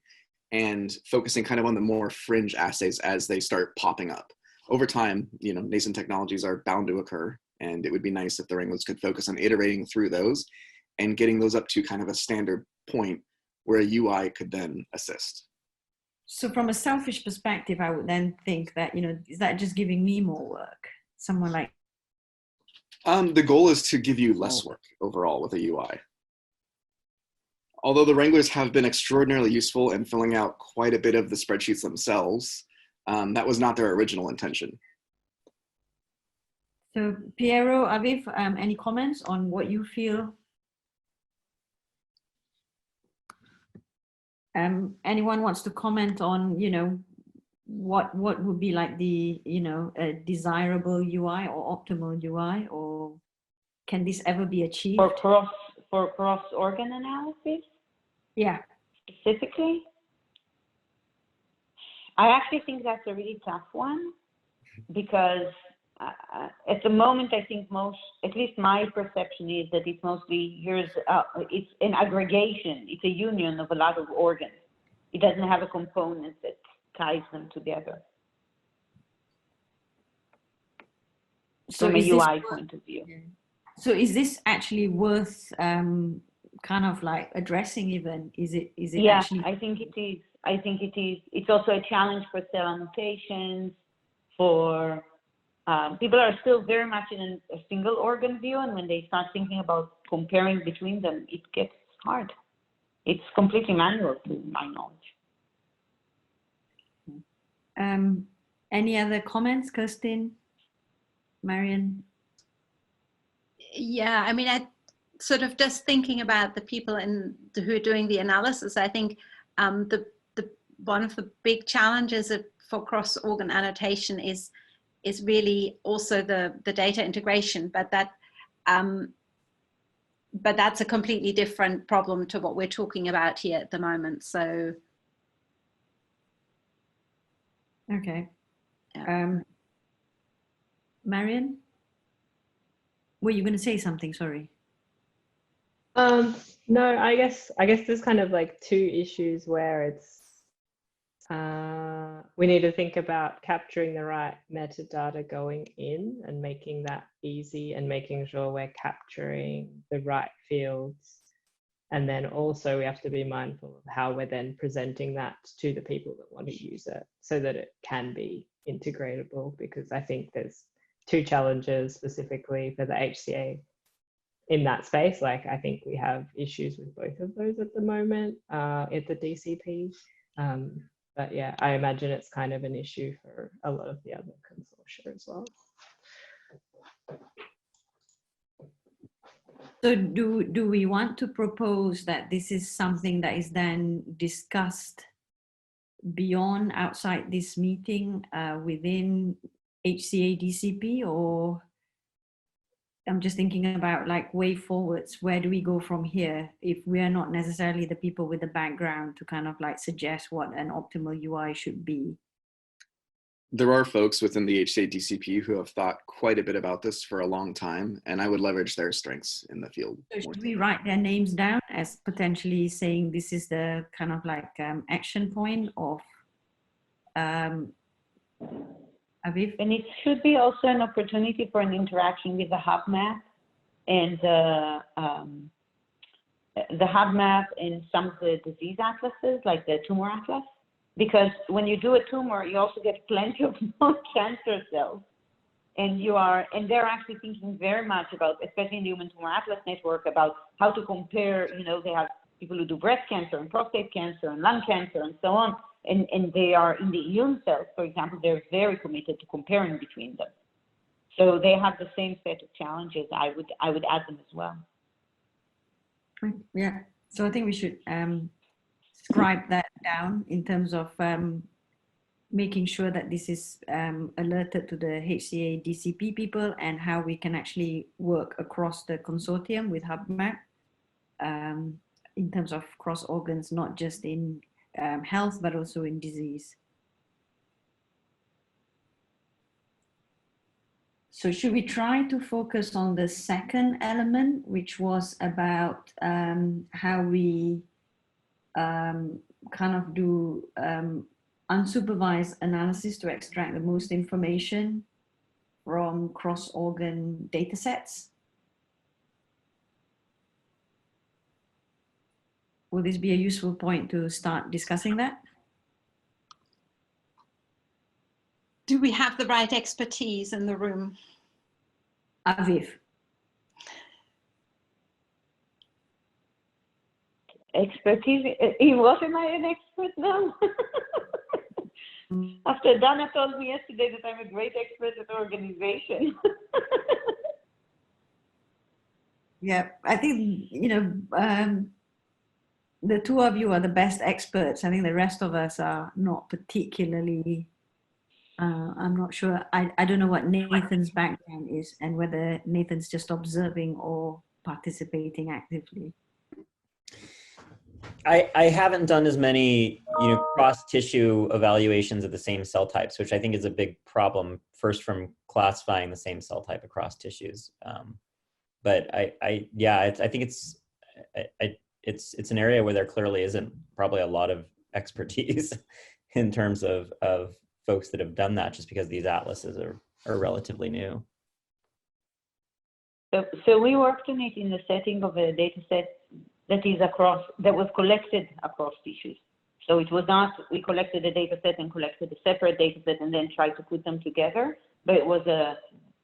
and focusing kind of on the more fringe assays as they start popping up. Over time, you know, nascent technologies are bound to occur, and it would be nice if the wranglers could focus on iterating through those and getting those up to kind of a standard point where a UI could then assist. So from a selfish perspective, I would then think that, you know, is that just giving me more work? Someone like... The goal is to give you less work overall with a UI. Although the wranglers have been extraordinarily useful in filling out quite a bit of the spreadsheets themselves, that was not their original intention. So Piero, Aviv, any comments on what you feel? Anyone wants to comment on, you know, what would be like the, you know, a desirable UI or optimal UI, or can this ever be achieved? For cross-organ analysis? Yeah. Specifically? I actually think that's a really tough one, because at the moment, I think at least my perception is that it's mostly, it's an aggregation, it's a union of a lot of organs. It doesn't have a component that ties them together. So from a UI point of view. So is this actually worth kind of like addressing even? Is it Yeah, actually? I think it is. I think it is. It's also a challenge for cell annotations, for people are still very much in a single organ view, and when they start thinking about comparing between them, it gets hard. It's completely manual to my knowledge. Any other comments, Kirsten, Marion? Yeah, I mean, I sort of just thinking about the people who are doing the analysis. I think one of the big challenges for cross-organ annotation is really also the data integration, but that's a completely different problem to what we're talking about here at the moment. So, okay, yeah. Marion, were you going to say something? Sorry. No, I guess there's kind of like two issues where it's we need to think about capturing the right metadata going in and making that easy, and making sure we're capturing the right fields. And then also we have to be mindful of how we're then presenting that to the people that want to use it so that it can be integratable, because I think there's two challenges specifically for the HCA in that space. Like, I think we have issues with both of those at the moment at the DCP. But yeah, I imagine it's kind of an issue for a lot of the other consortia as well. So do we want to propose that this is something that is then discussed beyond, outside this meeting within HCA DCP, or I'm just thinking about like way forwards, where do we go from here if we are not necessarily the people with the background to kind of like suggest what an optimal UI should be? There are folks within the HCA DCP who have thought quite a bit about this for a long time, and I would leverage their strengths in the field. So should we write their names down as potentially saying this is the kind of like action point of Aviv? And it should be also an opportunity for an interaction with the hub map and the hub map and some of the disease atlases, like the tumor atlas. Because when you do a tumor, you also get plenty of non-cancer cells. And they're actually thinking very much about, especially in the Human Tumor Atlas Network, about how to compare, they have people who do breast cancer and prostate cancer and lung cancer and so on. And they are in the immune cells, for example, they're very committed to comparing between them. So they have the same set of challenges. I would add them as well. Yeah, so I think we should scribe that down in terms of making sure that this is alerted to the HCA DCP people and how we can actually work across the consortium with HubMap in terms of cross organs, not just in health, but also in disease. So should we try to focus on the second element, which was about how we kind of do unsupervised analysis to extract the most information from cross-organ data sets? Will this be a useful point to start discussing that? Do we have the right expertise in the room? Aviv. Expertise? In what am I an expert now? After Dana told me yesterday that I'm a great expert at organization. Yeah, I think, the two of you are the best experts. I think the rest of us are not particularly, I'm not sure. I don't know what Nathan's background is and whether Nathan's just observing or participating actively. I haven't done as many, cross-tissue evaluations of the same cell types, which I think is a big problem, first from classifying the same cell type across tissues. But I think it's an area where there clearly isn't probably a lot of expertise in terms of folks that have done that, just because these atlases are relatively new. So we worked on it in the setting of a data set that was collected across tissues. So it was not, we collected a data set and collected a separate data set and then tried to put them together, but it was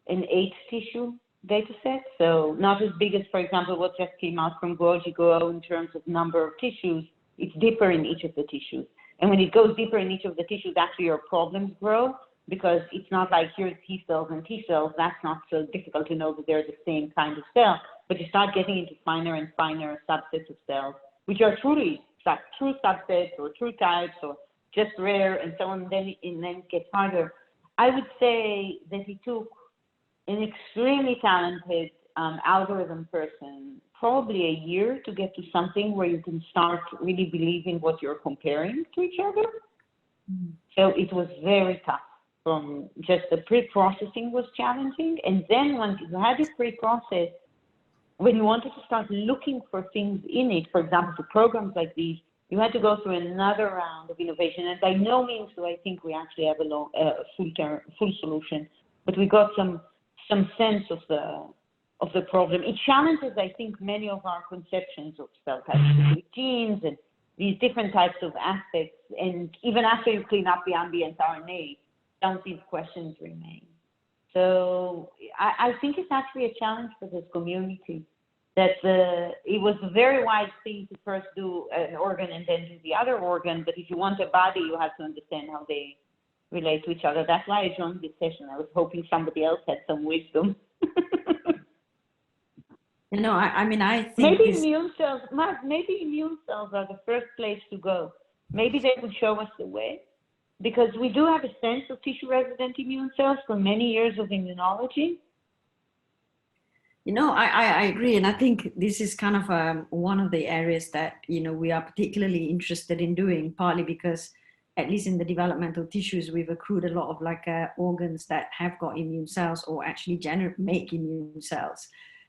an 8-tissue data set. So not as big as, for example, what just came out from Go in terms of number of tissues. It's deeper in each of the tissues. And when it goes deeper in each of the tissues, actually your problems grow, because it's not like here's T cells and T cells. That's not so difficult to know that they're the same kind of cell. But you start getting into finer and finer subsets of cells, which are truly true subsets or true types or just rare and so on, and then it gets harder. I would say that it took an extremely talented algorithm person probably a year to get to something where you can start really believing what you're comparing to each other. So it was very tough. From just the pre-processing was challenging. And then once you had it pre-processed, when you wanted to start looking for things in it, for example, for programs like these, you had to go through another round of innovation. And by no means do I think we actually have a full solution, but we got some sense of the problem. It challenges, I think, many of our conceptions of cell type genes and these different types of aspects. And even after you clean up the ambient RNA, some of these questions remain. So I think it's actually a challenge for this community, that it was a very wise thing to first do an organ and then do the other organ. But if you want a body, you have to understand how they relate to each other. That's why I joined this session. I was hoping somebody else had some wisdom. I think maybe immune cells are the first place to go. Maybe they would show us the way, because we do have a sense of tissue-resident immune cells from many years of immunology. I agree, and I think this is kind of one of the areas that we are particularly interested in doing, partly because at least in the developmental tissues, we've accrued a lot of like organs that have got immune cells or actually make immune cells.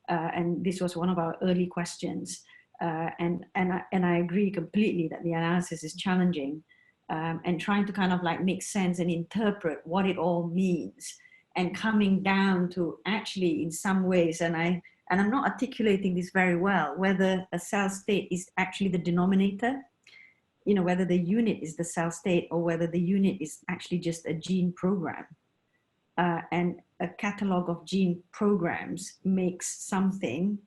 And this was one of our early questions. And I agree completely that the analysis is challenging, and trying to kind of like make sense and interpret what it all means, and coming down to actually in some ways, and I'm not articulating this very well, whether a cell state is actually the denominator, you know, whether the unit is the cell state or whether the unit is actually just a gene program. And a catalog of gene programs makes something,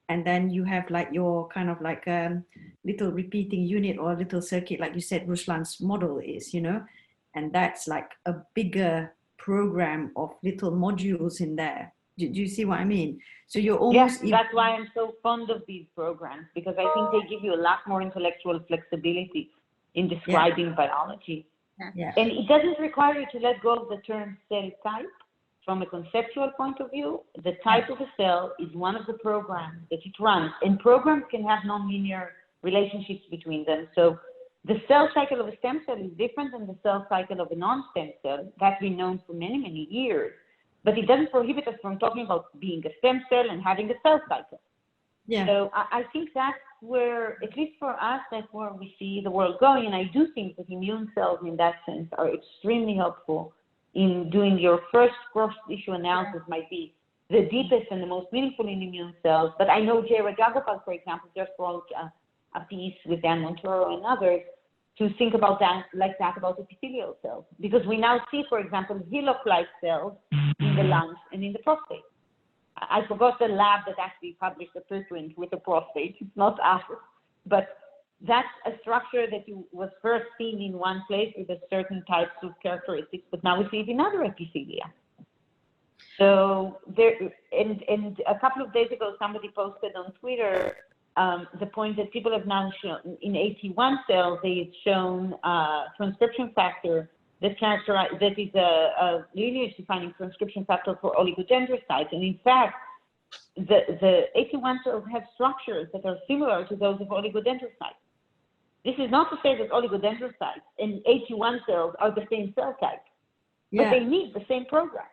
and then you have like your kind of like a little repeating unit or a little circuit, like you said, Ruslan's model is, you know, and that's like a bigger program of little modules in there. Do you see what I mean? So you're almost— Yes, that's why I'm so fond of these programs, because I think they give you a lot more intellectual flexibility in describing biology. Yeah. And it doesn't require you to let go of the term cell type. From a conceptual point of view, the type of a cell is one of the programs that it runs, and programs can have nonlinear relationships between them. So the cell cycle of a stem cell is different than the cell cycle of a non-stem cell. That's been known for many, many years. But it doesn't prohibit us from talking about being a stem cell and having a cell cycle. Yeah. So I think that's where, at least for us, that's where we see the world going. And I do think that immune cells in that sense are extremely helpful in doing your first cross-tissue analysis. Might be the deepest and the most meaningful in immune cells. But I know Jay Rajagopal, for example, just wrote a piece with Dan Montoro and others to think about that, like that, about epithelial cells. Because we now see, for example, Hillock-like cells in the lungs and in the prostate. I forgot the lab that actually published a preprint with the prostate. It's not us, but that's a structure that was first seen in one place with a certain types of characteristics, but now we see it in other epithelia. So there, and a couple of days ago, somebody posted on Twitter the point that people have now shown in AT1 cells, they had shown transcription factor that is a lineage-defining transcription factor for oligodendrocytes. And in fact, the AT1 cells have structures that are similar to those of oligodendrocytes. This is not to say that oligodendrocytes and AT1 cells are the same cell type, but they need the same program.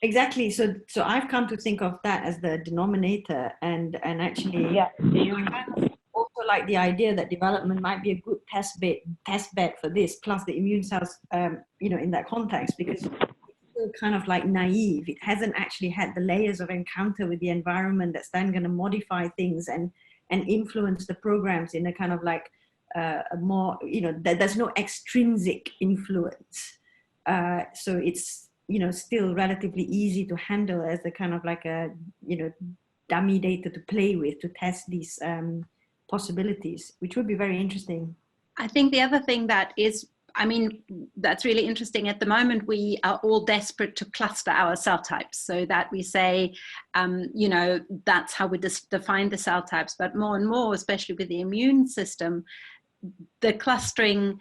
Exactly. So I've come to think of that as the denominator, and actually, you know, I kind of also like the idea that development might be a good test bed for this, plus the immune cells, you know, in that context, because it's still kind of like naive. It hasn't actually had the layers of encounter with the environment that's then going to modify things and influence the programs in a kind of like a more, you know, there's no extrinsic influence. So it's, you know, still relatively easy to handle as the kind of like a, you know, dummy data to play with to test these possibilities, which would be very interesting. I think the other thing that is, I mean, that's really interesting. At the moment, we are all desperate to cluster our cell types so that we say, you know, that's how we define the cell types. But more and more, especially with the immune system, the clustering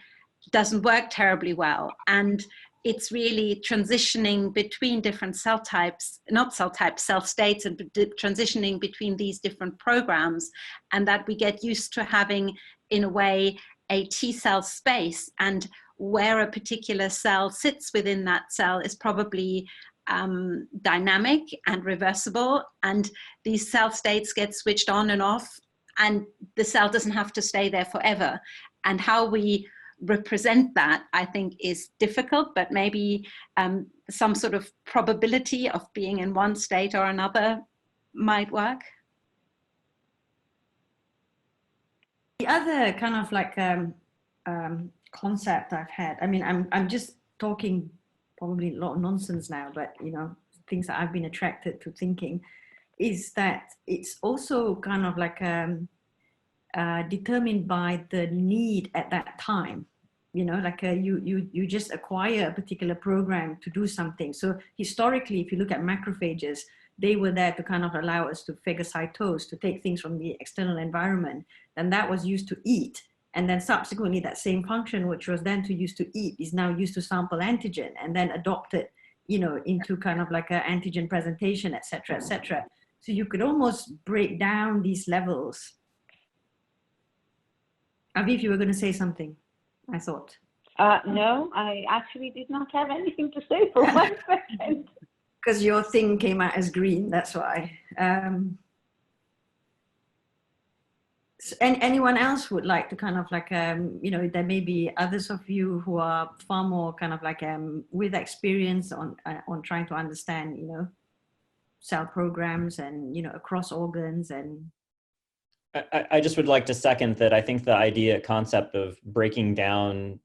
doesn't work terribly well. And it's really transitioning between different cell types, not cell types, cell states, and transitioning between these different programs, and that we get used to having, in a way, a T cell space, and where a particular cell sits within that cell is probably dynamic and reversible, and these cell states get switched on and off, and the cell doesn't have to stay there forever. And how we represent that, I think, is difficult, but maybe some sort of probability of being in one state or another might work. The other kind of like concept I've had, I mean, I'm just talking probably a lot of nonsense now, but, you know, things that I've been attracted to thinking, is that it's also kind of like determined by the need at that time. You know, like you just acquire a particular program to do something. So historically, if you look at macrophages, they were there to kind of allow us to phagocytose, to take things from the external environment. And that was used to eat. And then subsequently, that same function, which was then to use to eat, is now used to sample antigen and then adopted, you know, into kind of like an antigen presentation, et cetera, et cetera. So you could almost break down these levels. Aviv, you were going to say something, I thought. No, I actually did not have anything to say for 1 second. Because your thing came out as green, that's why. And anyone else would like to kind of like, you know, there may be others of you who are far more kind of like with experience on trying to understand, you know, cell programs and, you know, across organs. And I just would like to second that. I think the idea concept of breaking down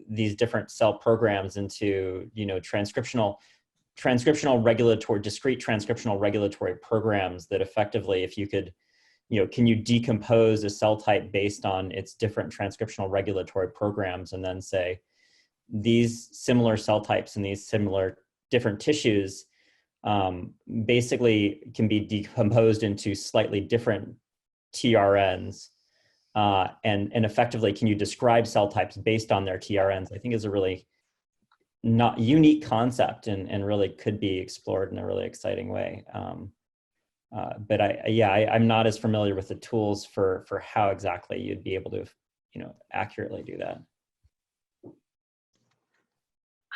these different cell programs into, you know, transcriptional regulatory, discrete transcriptional regulatory programs that effectively, if you could, you know, can you decompose a cell type based on its different transcriptional regulatory programs, and then say these similar cell types and these similar different tissues basically can be decomposed into slightly different TRNs, and effectively, can you describe cell types based on their TRNs? I think is a really not unique concept, and really could be explored in a really exciting way. But I'm not as familiar with the tools for how exactly you'd be able to, you know, accurately do that.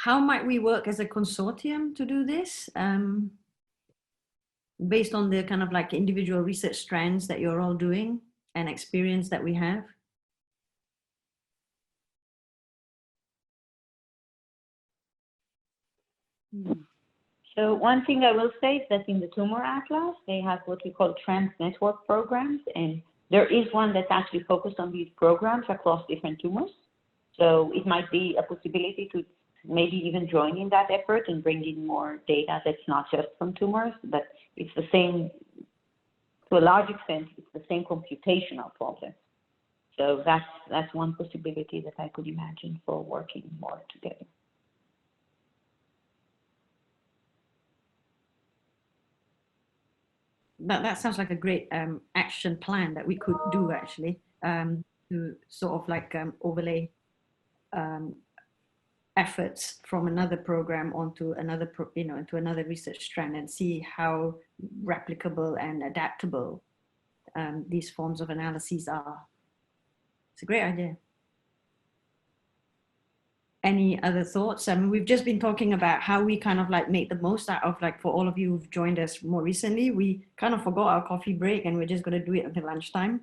how might we work as a consortium to do this? Based on the kind of like individual research strands that you're all doing and experience that we have? So one thing I will say is that in the Tumor Atlas, they have what we call trans-network programs, and there is one that's actually focused on these programs across different tumors. So it might be a possibility to maybe even join in that effort and bring in more data that's not just from tumors, but it's the same, to a large extent, it's the same computational problem. So that's one possibility that I could imagine for working more together. That sounds like a great action plan that we could do actually, to sort of like overlay efforts from another program onto another, into another research strand, and see how replicable and adaptable these forms of analyses are. It's a great idea. Any other thoughts? I mean, we've just been talking about how we kind of like make the most out of, like, for all of you who've joined us more recently, we kind of forgot our coffee break and we're just going to do it until lunchtime.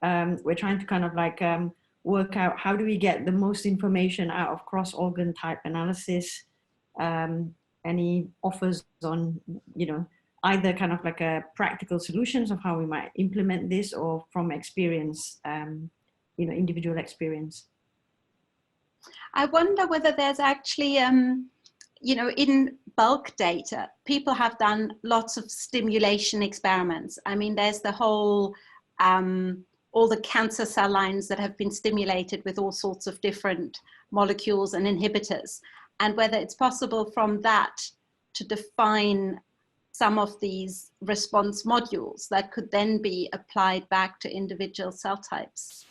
We're trying to kind of like work out how do we get the most information out of cross-organ type analysis. Any offers on, either kind of like a practical solutions of how we might implement this, or from experience, individual experience. I wonder whether there's actually, in bulk data, people have done lots of stimulation experiments. I mean, there's the whole, all the cancer cell lines that have been stimulated with all sorts of different molecules and inhibitors, and whether it's possible from that to define some of these response modules that could then be applied back to individual cell types.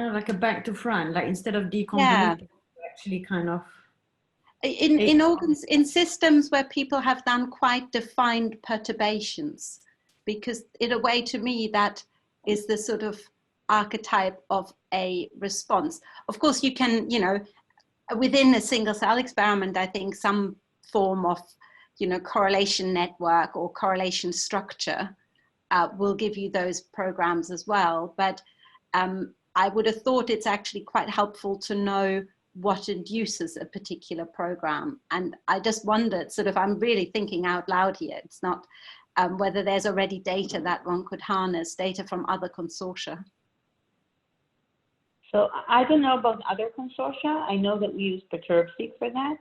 Like a back to front, like instead of deconvolution, actually kind of. In organs, in systems where people have done quite defined perturbations, because in a way, to me, that is the sort of archetype of a response. Of course, you can, within a single cell experiment, I think some form of, correlation network or correlation structure will give you those programs as well. But I would have thought it's actually quite helpful to know what induces a particular program. And I just wondered, I'm really thinking out loud here. It's not whether there's already data that one could harness, data from other consortia. So I don't know about other consortia. I know that we use Perturb-seq for that,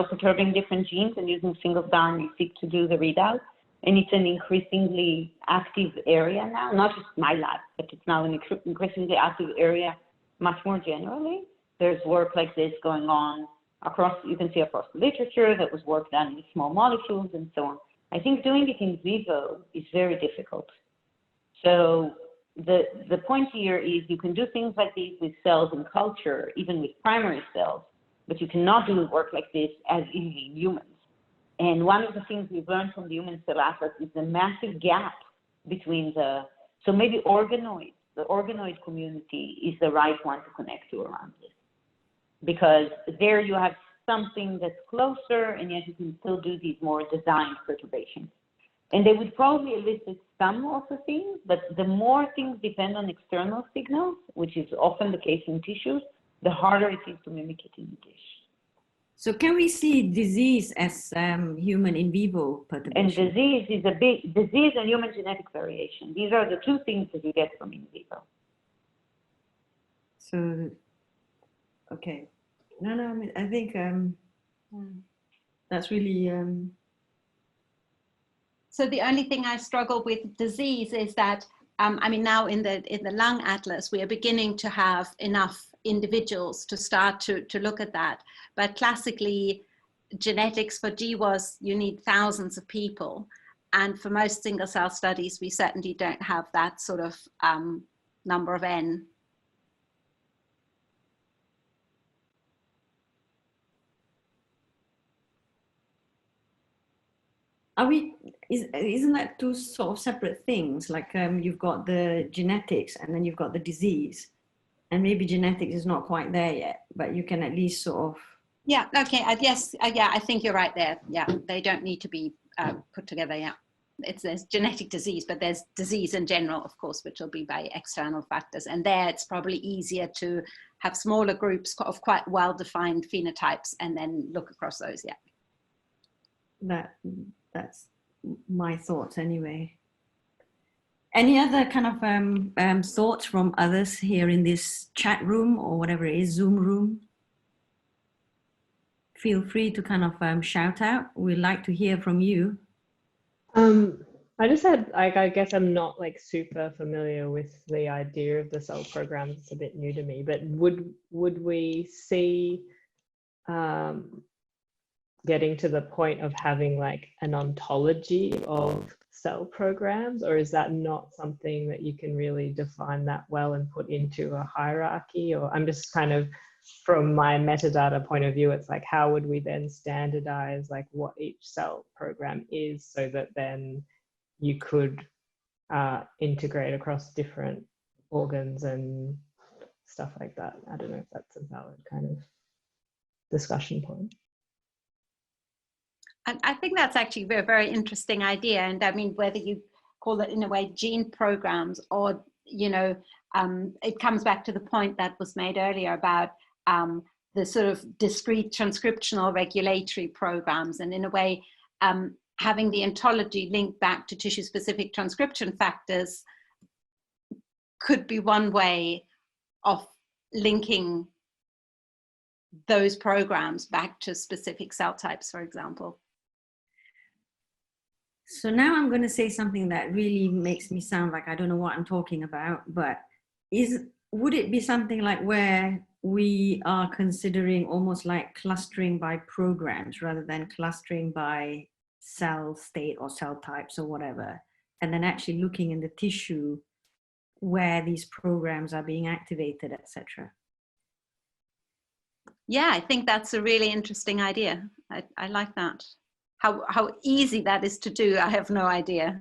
perturbing different genes and using single cell RNA-seq to do the readout. And it's an increasingly active area now, not just my lab, but it's now an increasingly active area much more generally. There's work like this going on across, you can see across the literature, that was work done with small molecules and so on. I think doing it in vivo is very difficult. So the point here is you can do things like these with cells in culture, even with primary cells, but you cannot do work like this as easily in humans. And one of the things we've learned from the Human Cell Atlas is the massive gap between so maybe organoids the organoid community is the right one to connect to around this. Because there you have something that's closer, and yet you can still do these more designed perturbations. And they would probably elicit some of the things, but the more things depend on external signals, which is often the case in tissues, the harder it is to mimic it in the dish. So can we see disease as human in vivo perturbation? And disease and human genetic variation. These are the two things that you get from in vivo. So, okay. No, I mean, I think that's really... So the only thing I struggle with disease is that, I mean, now in the lung atlas, we are beginning to have enough individuals to start to look at that. But classically, genetics for GWAS, you need thousands of people. And for most single cell studies, we certainly don't have that sort of number of N. Isn't that two sort of separate things? Like you've got the genetics and then you've got the disease, and maybe genetics is not quite there yet, but you can at least sort of. Yeah, okay, yes, yeah, I think you're right there. Yeah, they don't need to be put together, yeah. There's genetic disease, but there's disease in general, of course, which will be by external factors. And there it's probably easier to have smaller groups of quite well-defined phenotypes and then look across those, yeah. That's my thoughts anyway. Any other kind of thoughts from others here in this chat room or whatever it is, Zoom room? Feel free to kind of shout out. We'd like to hear from you. I just had, like, I guess I'm not like super familiar with the idea of the cell programs. It's a bit new to me, but would we see getting to the point of having like an ontology of cell programs, or is that not something that you can really define that well and put into a hierarchy? Or I'm just kind of, from my metadata point of view, it's like, how would we then standardize like what each cell program is so that then you could integrate across different organs and stuff like that? I don't know if that's a valid kind of discussion point. I think that's actually a very, very interesting idea. And I mean, whether you call it in a way gene programs or, you know, it comes back to the point that was made earlier about the sort of discrete transcriptional regulatory programs. And in a way, having the ontology linked back to tissue-specific transcription factors could be one way of linking those programs back to specific cell types, for example. So now I'm going to say something that really makes me sound like I don't know what I'm talking about, but would it be something like where we are considering almost like clustering by programs rather than clustering by cell state or cell types or whatever, and then actually looking in the tissue where these programs are being activated, etc.? Yeah, I think that's a really interesting idea. I like that. How easy that is to do, I have no idea.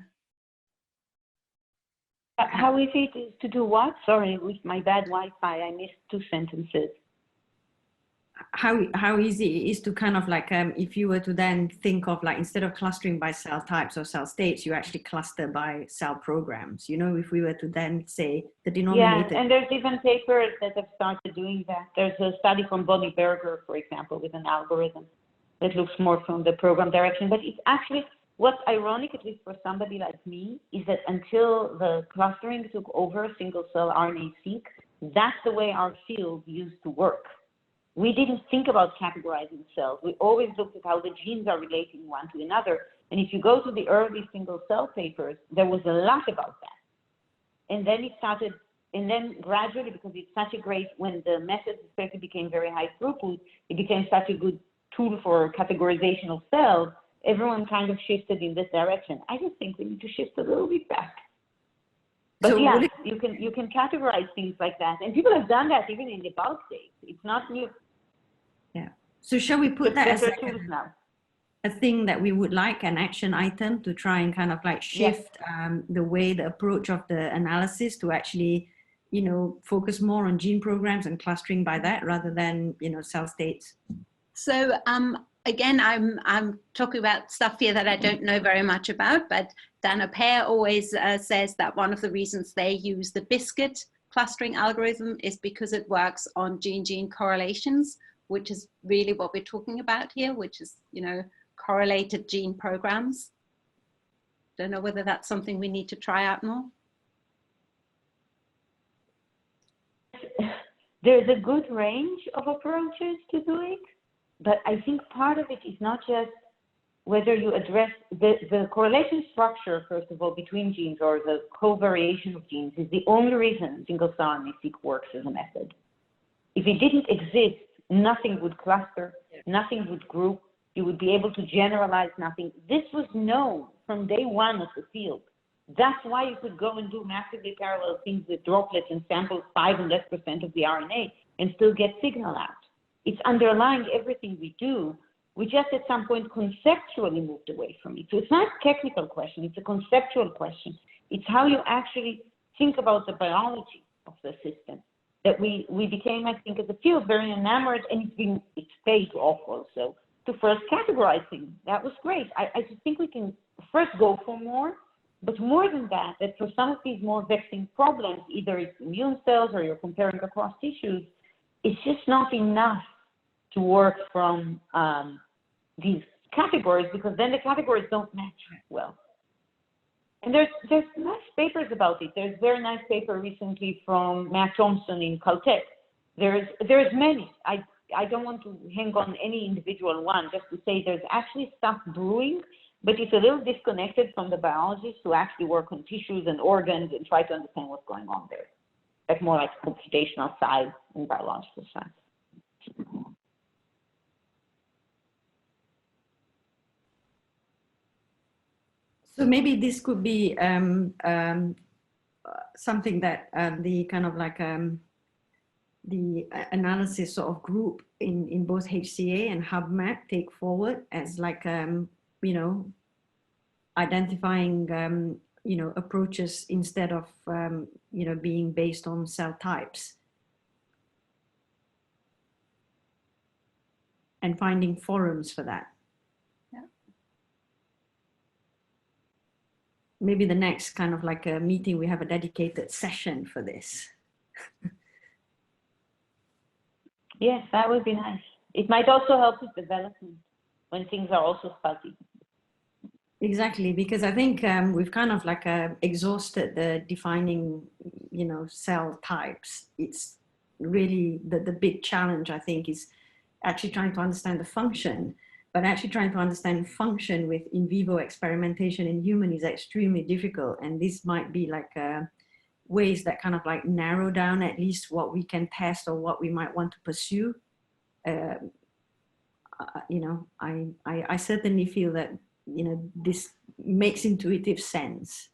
How easy it is to do what? Sorry, with my bad Wi-Fi, I missed 2 sentences. How easy it is to kind of like, if you were to then think of like, instead of clustering by cell types or cell states, you actually cluster by cell programs. You know, if we were to then say the denominator. Yeah, and there's even papers that have started doing that. There's a study from Bonnie Berger, for example, with an algorithm that looks more from the program direction. But it's actually, what's ironic, at least for somebody like me, is that until the clustering took over single cell RNA-seq, that's the way our field used to work. We didn't think about categorizing cells. We always looked at how the genes are relating one to another. And if you go to the early single cell papers, there was a lot about that. And then it started, and then gradually, because it's such a great, when the methods especially became very high throughput, it became such a good tool for categorization of cells, everyone kind of shifted in this direction. I just think we need to shift a little bit back. But so yeah, you can categorize things like that. And people have done that even in the bulk days. It's not new. Yeah. So shall we put that as a thing that we would like, an action item to try and kind of like shift the way, the approach of the analysis to actually you know, focus more on gene programs and clustering by that rather than, you know, cell states? So again, I'm talking about stuff here that I don't know very much about, but Dana Pear always says that one of the reasons they use the biscuit clustering algorithm is because it works on gene-gene correlations, which is really what we're talking about here, which is, you know, correlated gene programs. Don't know whether that's something we need to try out more. There's a good range of approaches to do it, but I think part of it is not just whether you address the correlation structure, first of all, between genes or the covariation of genes is the only reason single-cell RNA-seq works as a method. If it didn't exist, nothing would cluster, nothing would group, you would be able to generalize nothing. This was known from day one of the field. That's why you could go and do massively parallel things with droplets and sample 5% and less of the RNA and still get signal out. It's underlying everything we do. We just at some point conceptually moved away from it. So it's not a technical question, it's a conceptual question. It's how you actually think about the biology of the system that we became, I think, as a field very enamored, and it's paid off also to first categorize things. That was great. I just think we can first go for more, but more than that, that for some of these more vexing problems, either it's immune cells or you're comparing across tissues, it's just not enough to work from these categories, because then the categories don't match well. And there's nice papers about it. There's a very nice paper recently from Matt Thompson in Caltech. There's many. I don't want to hang on any individual one, just to say there's actually stuff brewing, but it's a little disconnected from the biologists who actually work on tissues and organs and try to understand what's going on there. That's more like computational side and biological side. So maybe this could be something that the kind of like the analysis sort of group in both HCA and HubMap take forward as like, you know, identifying, you know, approaches instead of, you know, being based on cell types. And finding forums for that. Maybe the next kind of like a meeting, we have a dedicated session for this. Yes, that would be nice. It might also help with development when things are also fuzzy. Exactly, because I think we've kind of like exhausted the defining, you know, cell types. It's really the big challenge, I think, is actually trying to understand the function. But actually trying to understand function with in vivo experimentation in human is extremely difficult. And this might be like ways that kind of like narrow down at least what we can test or what we might want to pursue. You know, I certainly feel that, you know, this makes intuitive sense.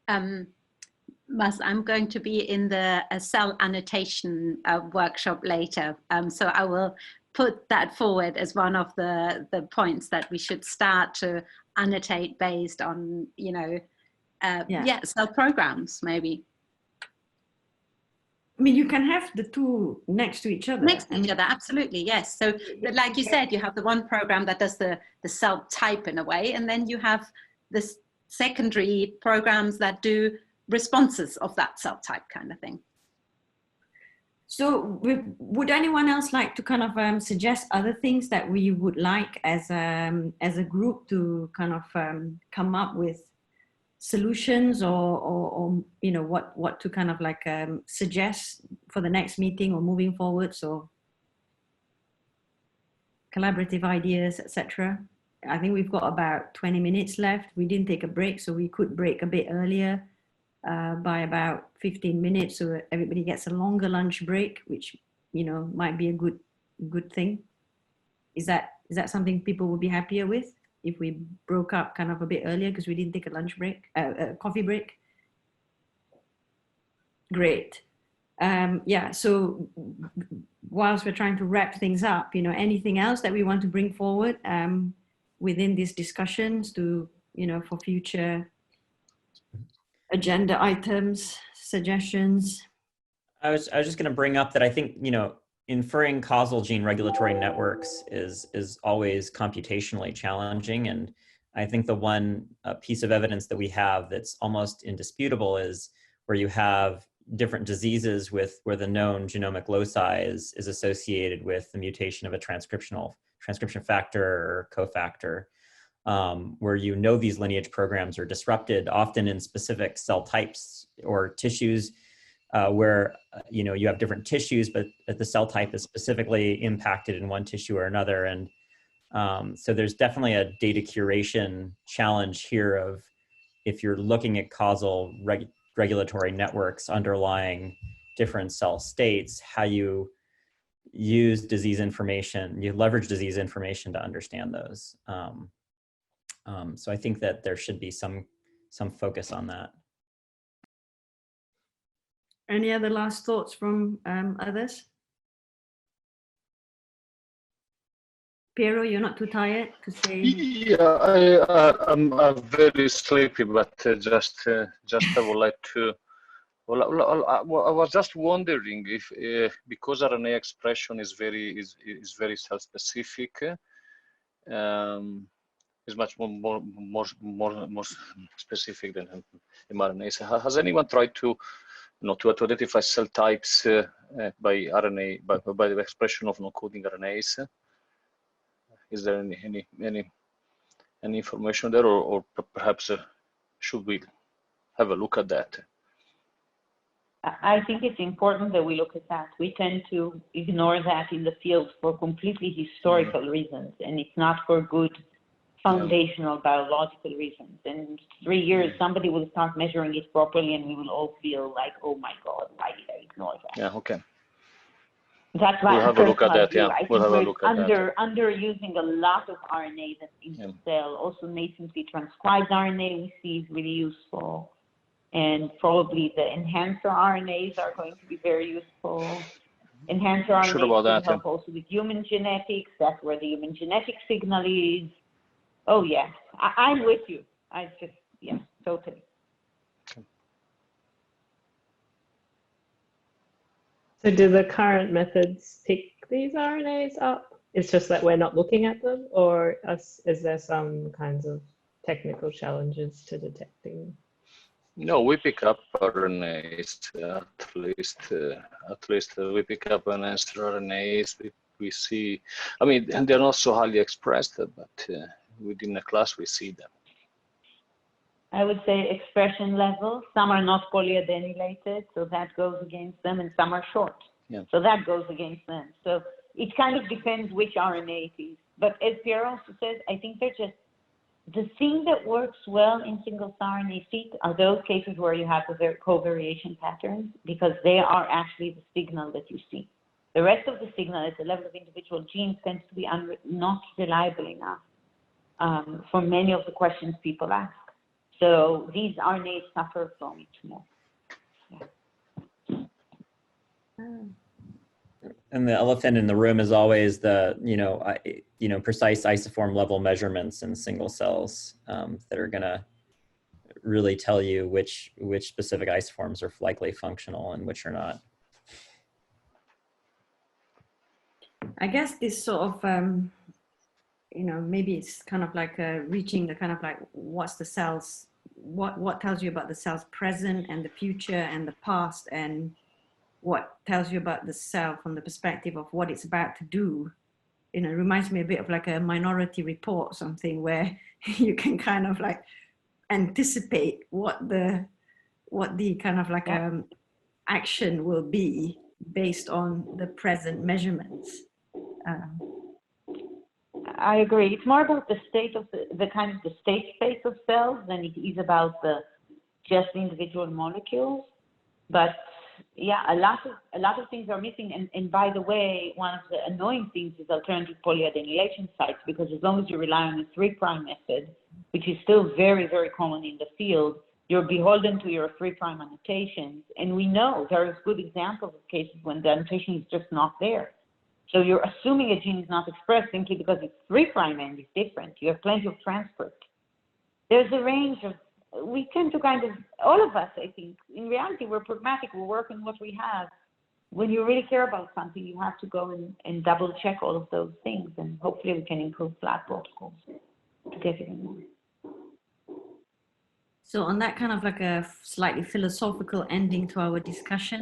I'm going to be in the cell annotation workshop later, so I will put that forward as one of the points that we should start to annotate based on, you know, cell programs maybe. I mean, you can have the two next to each other. Next to each other, absolutely, yes. So, but like you said, you have the one program that does the cell type in a way, and then you have the secondary programs that do responses of that cell type kind of thing. So would anyone else like to kind of suggest other things that we would like as a group to kind of come up with solutions or you know, what to kind of like suggest for the next meeting or moving forward? So collaborative ideas, etc. I think we've got about 20 minutes left. We didn't take a break, so we could break a bit earlier. By about 15 minutes, so everybody gets a longer lunch break, which, you know, might be a good thing. Is that something people would be happier with if we broke up kind of a bit earlier because we didn't take a lunch break, coffee break? Great. Yeah. So whilst we're trying to wrap things up, you know, anything else that we want to bring forward within these discussions to, you know, for future agenda items, suggestions? I was just going to bring up that I think, you know, inferring causal gene regulatory networks is always computationally challenging. And I think the one piece of evidence that we have that's almost indisputable is where you have different diseases with where the known genomic loci is associated with the mutation of a transcription factor or cofactor, where you know these lineage programs are disrupted, often in specific cell types or tissues, where you know you have different tissues, but the cell type is specifically impacted in one tissue or another. And so there's definitely a data curation challenge here of if you're looking at causal regulatory networks underlying different cell states, how you use disease information, you leverage disease information to understand those. So I think that there should be some focus on that. Any other last thoughts from others? Piero, you're not too tired to say? Yeah, I'm very sleepy, but just I would like to. Well, I was just wondering if because RNA expression is very cell-specific, is much more specific than mRNA. Has anyone tried to to identify cell types by RNA by the expression of non-coding RNAs? Is there any information there, or perhaps should we have a look at that? I think it's important that we look at that. We tend to ignore that in the field for completely historical reasons, and it's not for good foundational biological reasons. In 3 years, somebody will start measuring it properly, and we will all feel like, oh my God, why did I ignore that? Yeah, okay. That's why we'll have a look at that. Yeah, we'll have a look at that. Underusing a lot of RNA that's in the cell. Also, nascently transcribed RNA we see is really useful. And probably the enhancer RNAs are going to be very useful. Enhancer RNAs can help also with human genetics. That's where the human genetic signal is. Oh, yes. I'm with you. Yeah, totally. So do the current methods pick these RNAs up? It's just that we're not looking at them, or is there some kinds of technical challenges to detecting? No, we pick up RNAs, at least we pick up enhancer RNAs. We see, I mean, and they're not so highly expressed, but within the class we see them. I would say expression level. Some are not polyadenylated, so that goes against them, and some are short. Yeah. So that goes against them. So it kind of depends which RNA it is. But as Pierre also says, I think they're just, the thing that works well in single RNA-seq are those cases where you have the covariation patterns, because they are actually the signal that you see. The rest of the signal at the level of individual genes tends to be not reliable enough for many of the questions people ask. So these RNAs suffer from it more. Yeah. And the elephant in the room is always the, precise isoform level measurements in single cells that are going to really tell you which specific isoforms are likely functional and which are not. I guess this sort of, maybe it's kind of like reaching the kind of like, what's the cells, what tells you about the cell's present and the future and the past, and what tells you about the cell from the perspective of what it's about to do. It reminds me a bit of like a Minority Report, something where you can kind of like anticipate what the kind of like action will be based on the present measurements. I agree. It's more about the state of the kind of the state space of cells than it is about just the individual molecules. But yeah, a lot of things are missing. And by the way, one of the annoying things is alternative polyadenylation sites, because as long as you rely on the 3' method, which is still very, very common in the field, you're beholden to your 3' annotations. And we know there is good examples of cases when the annotation is just not there. So you're assuming a gene is not expressed simply because it's 3' and it's different. You have plenty of transcript. There's a range of we tend to kind of, all of us, I think, in reality, we're pragmatic, we work on what we have. When you really care about something, you have to go and double check all of those things, and hopefully we can improve flat protocols to get even more. So on that kind of like a slightly philosophical ending to our discussion,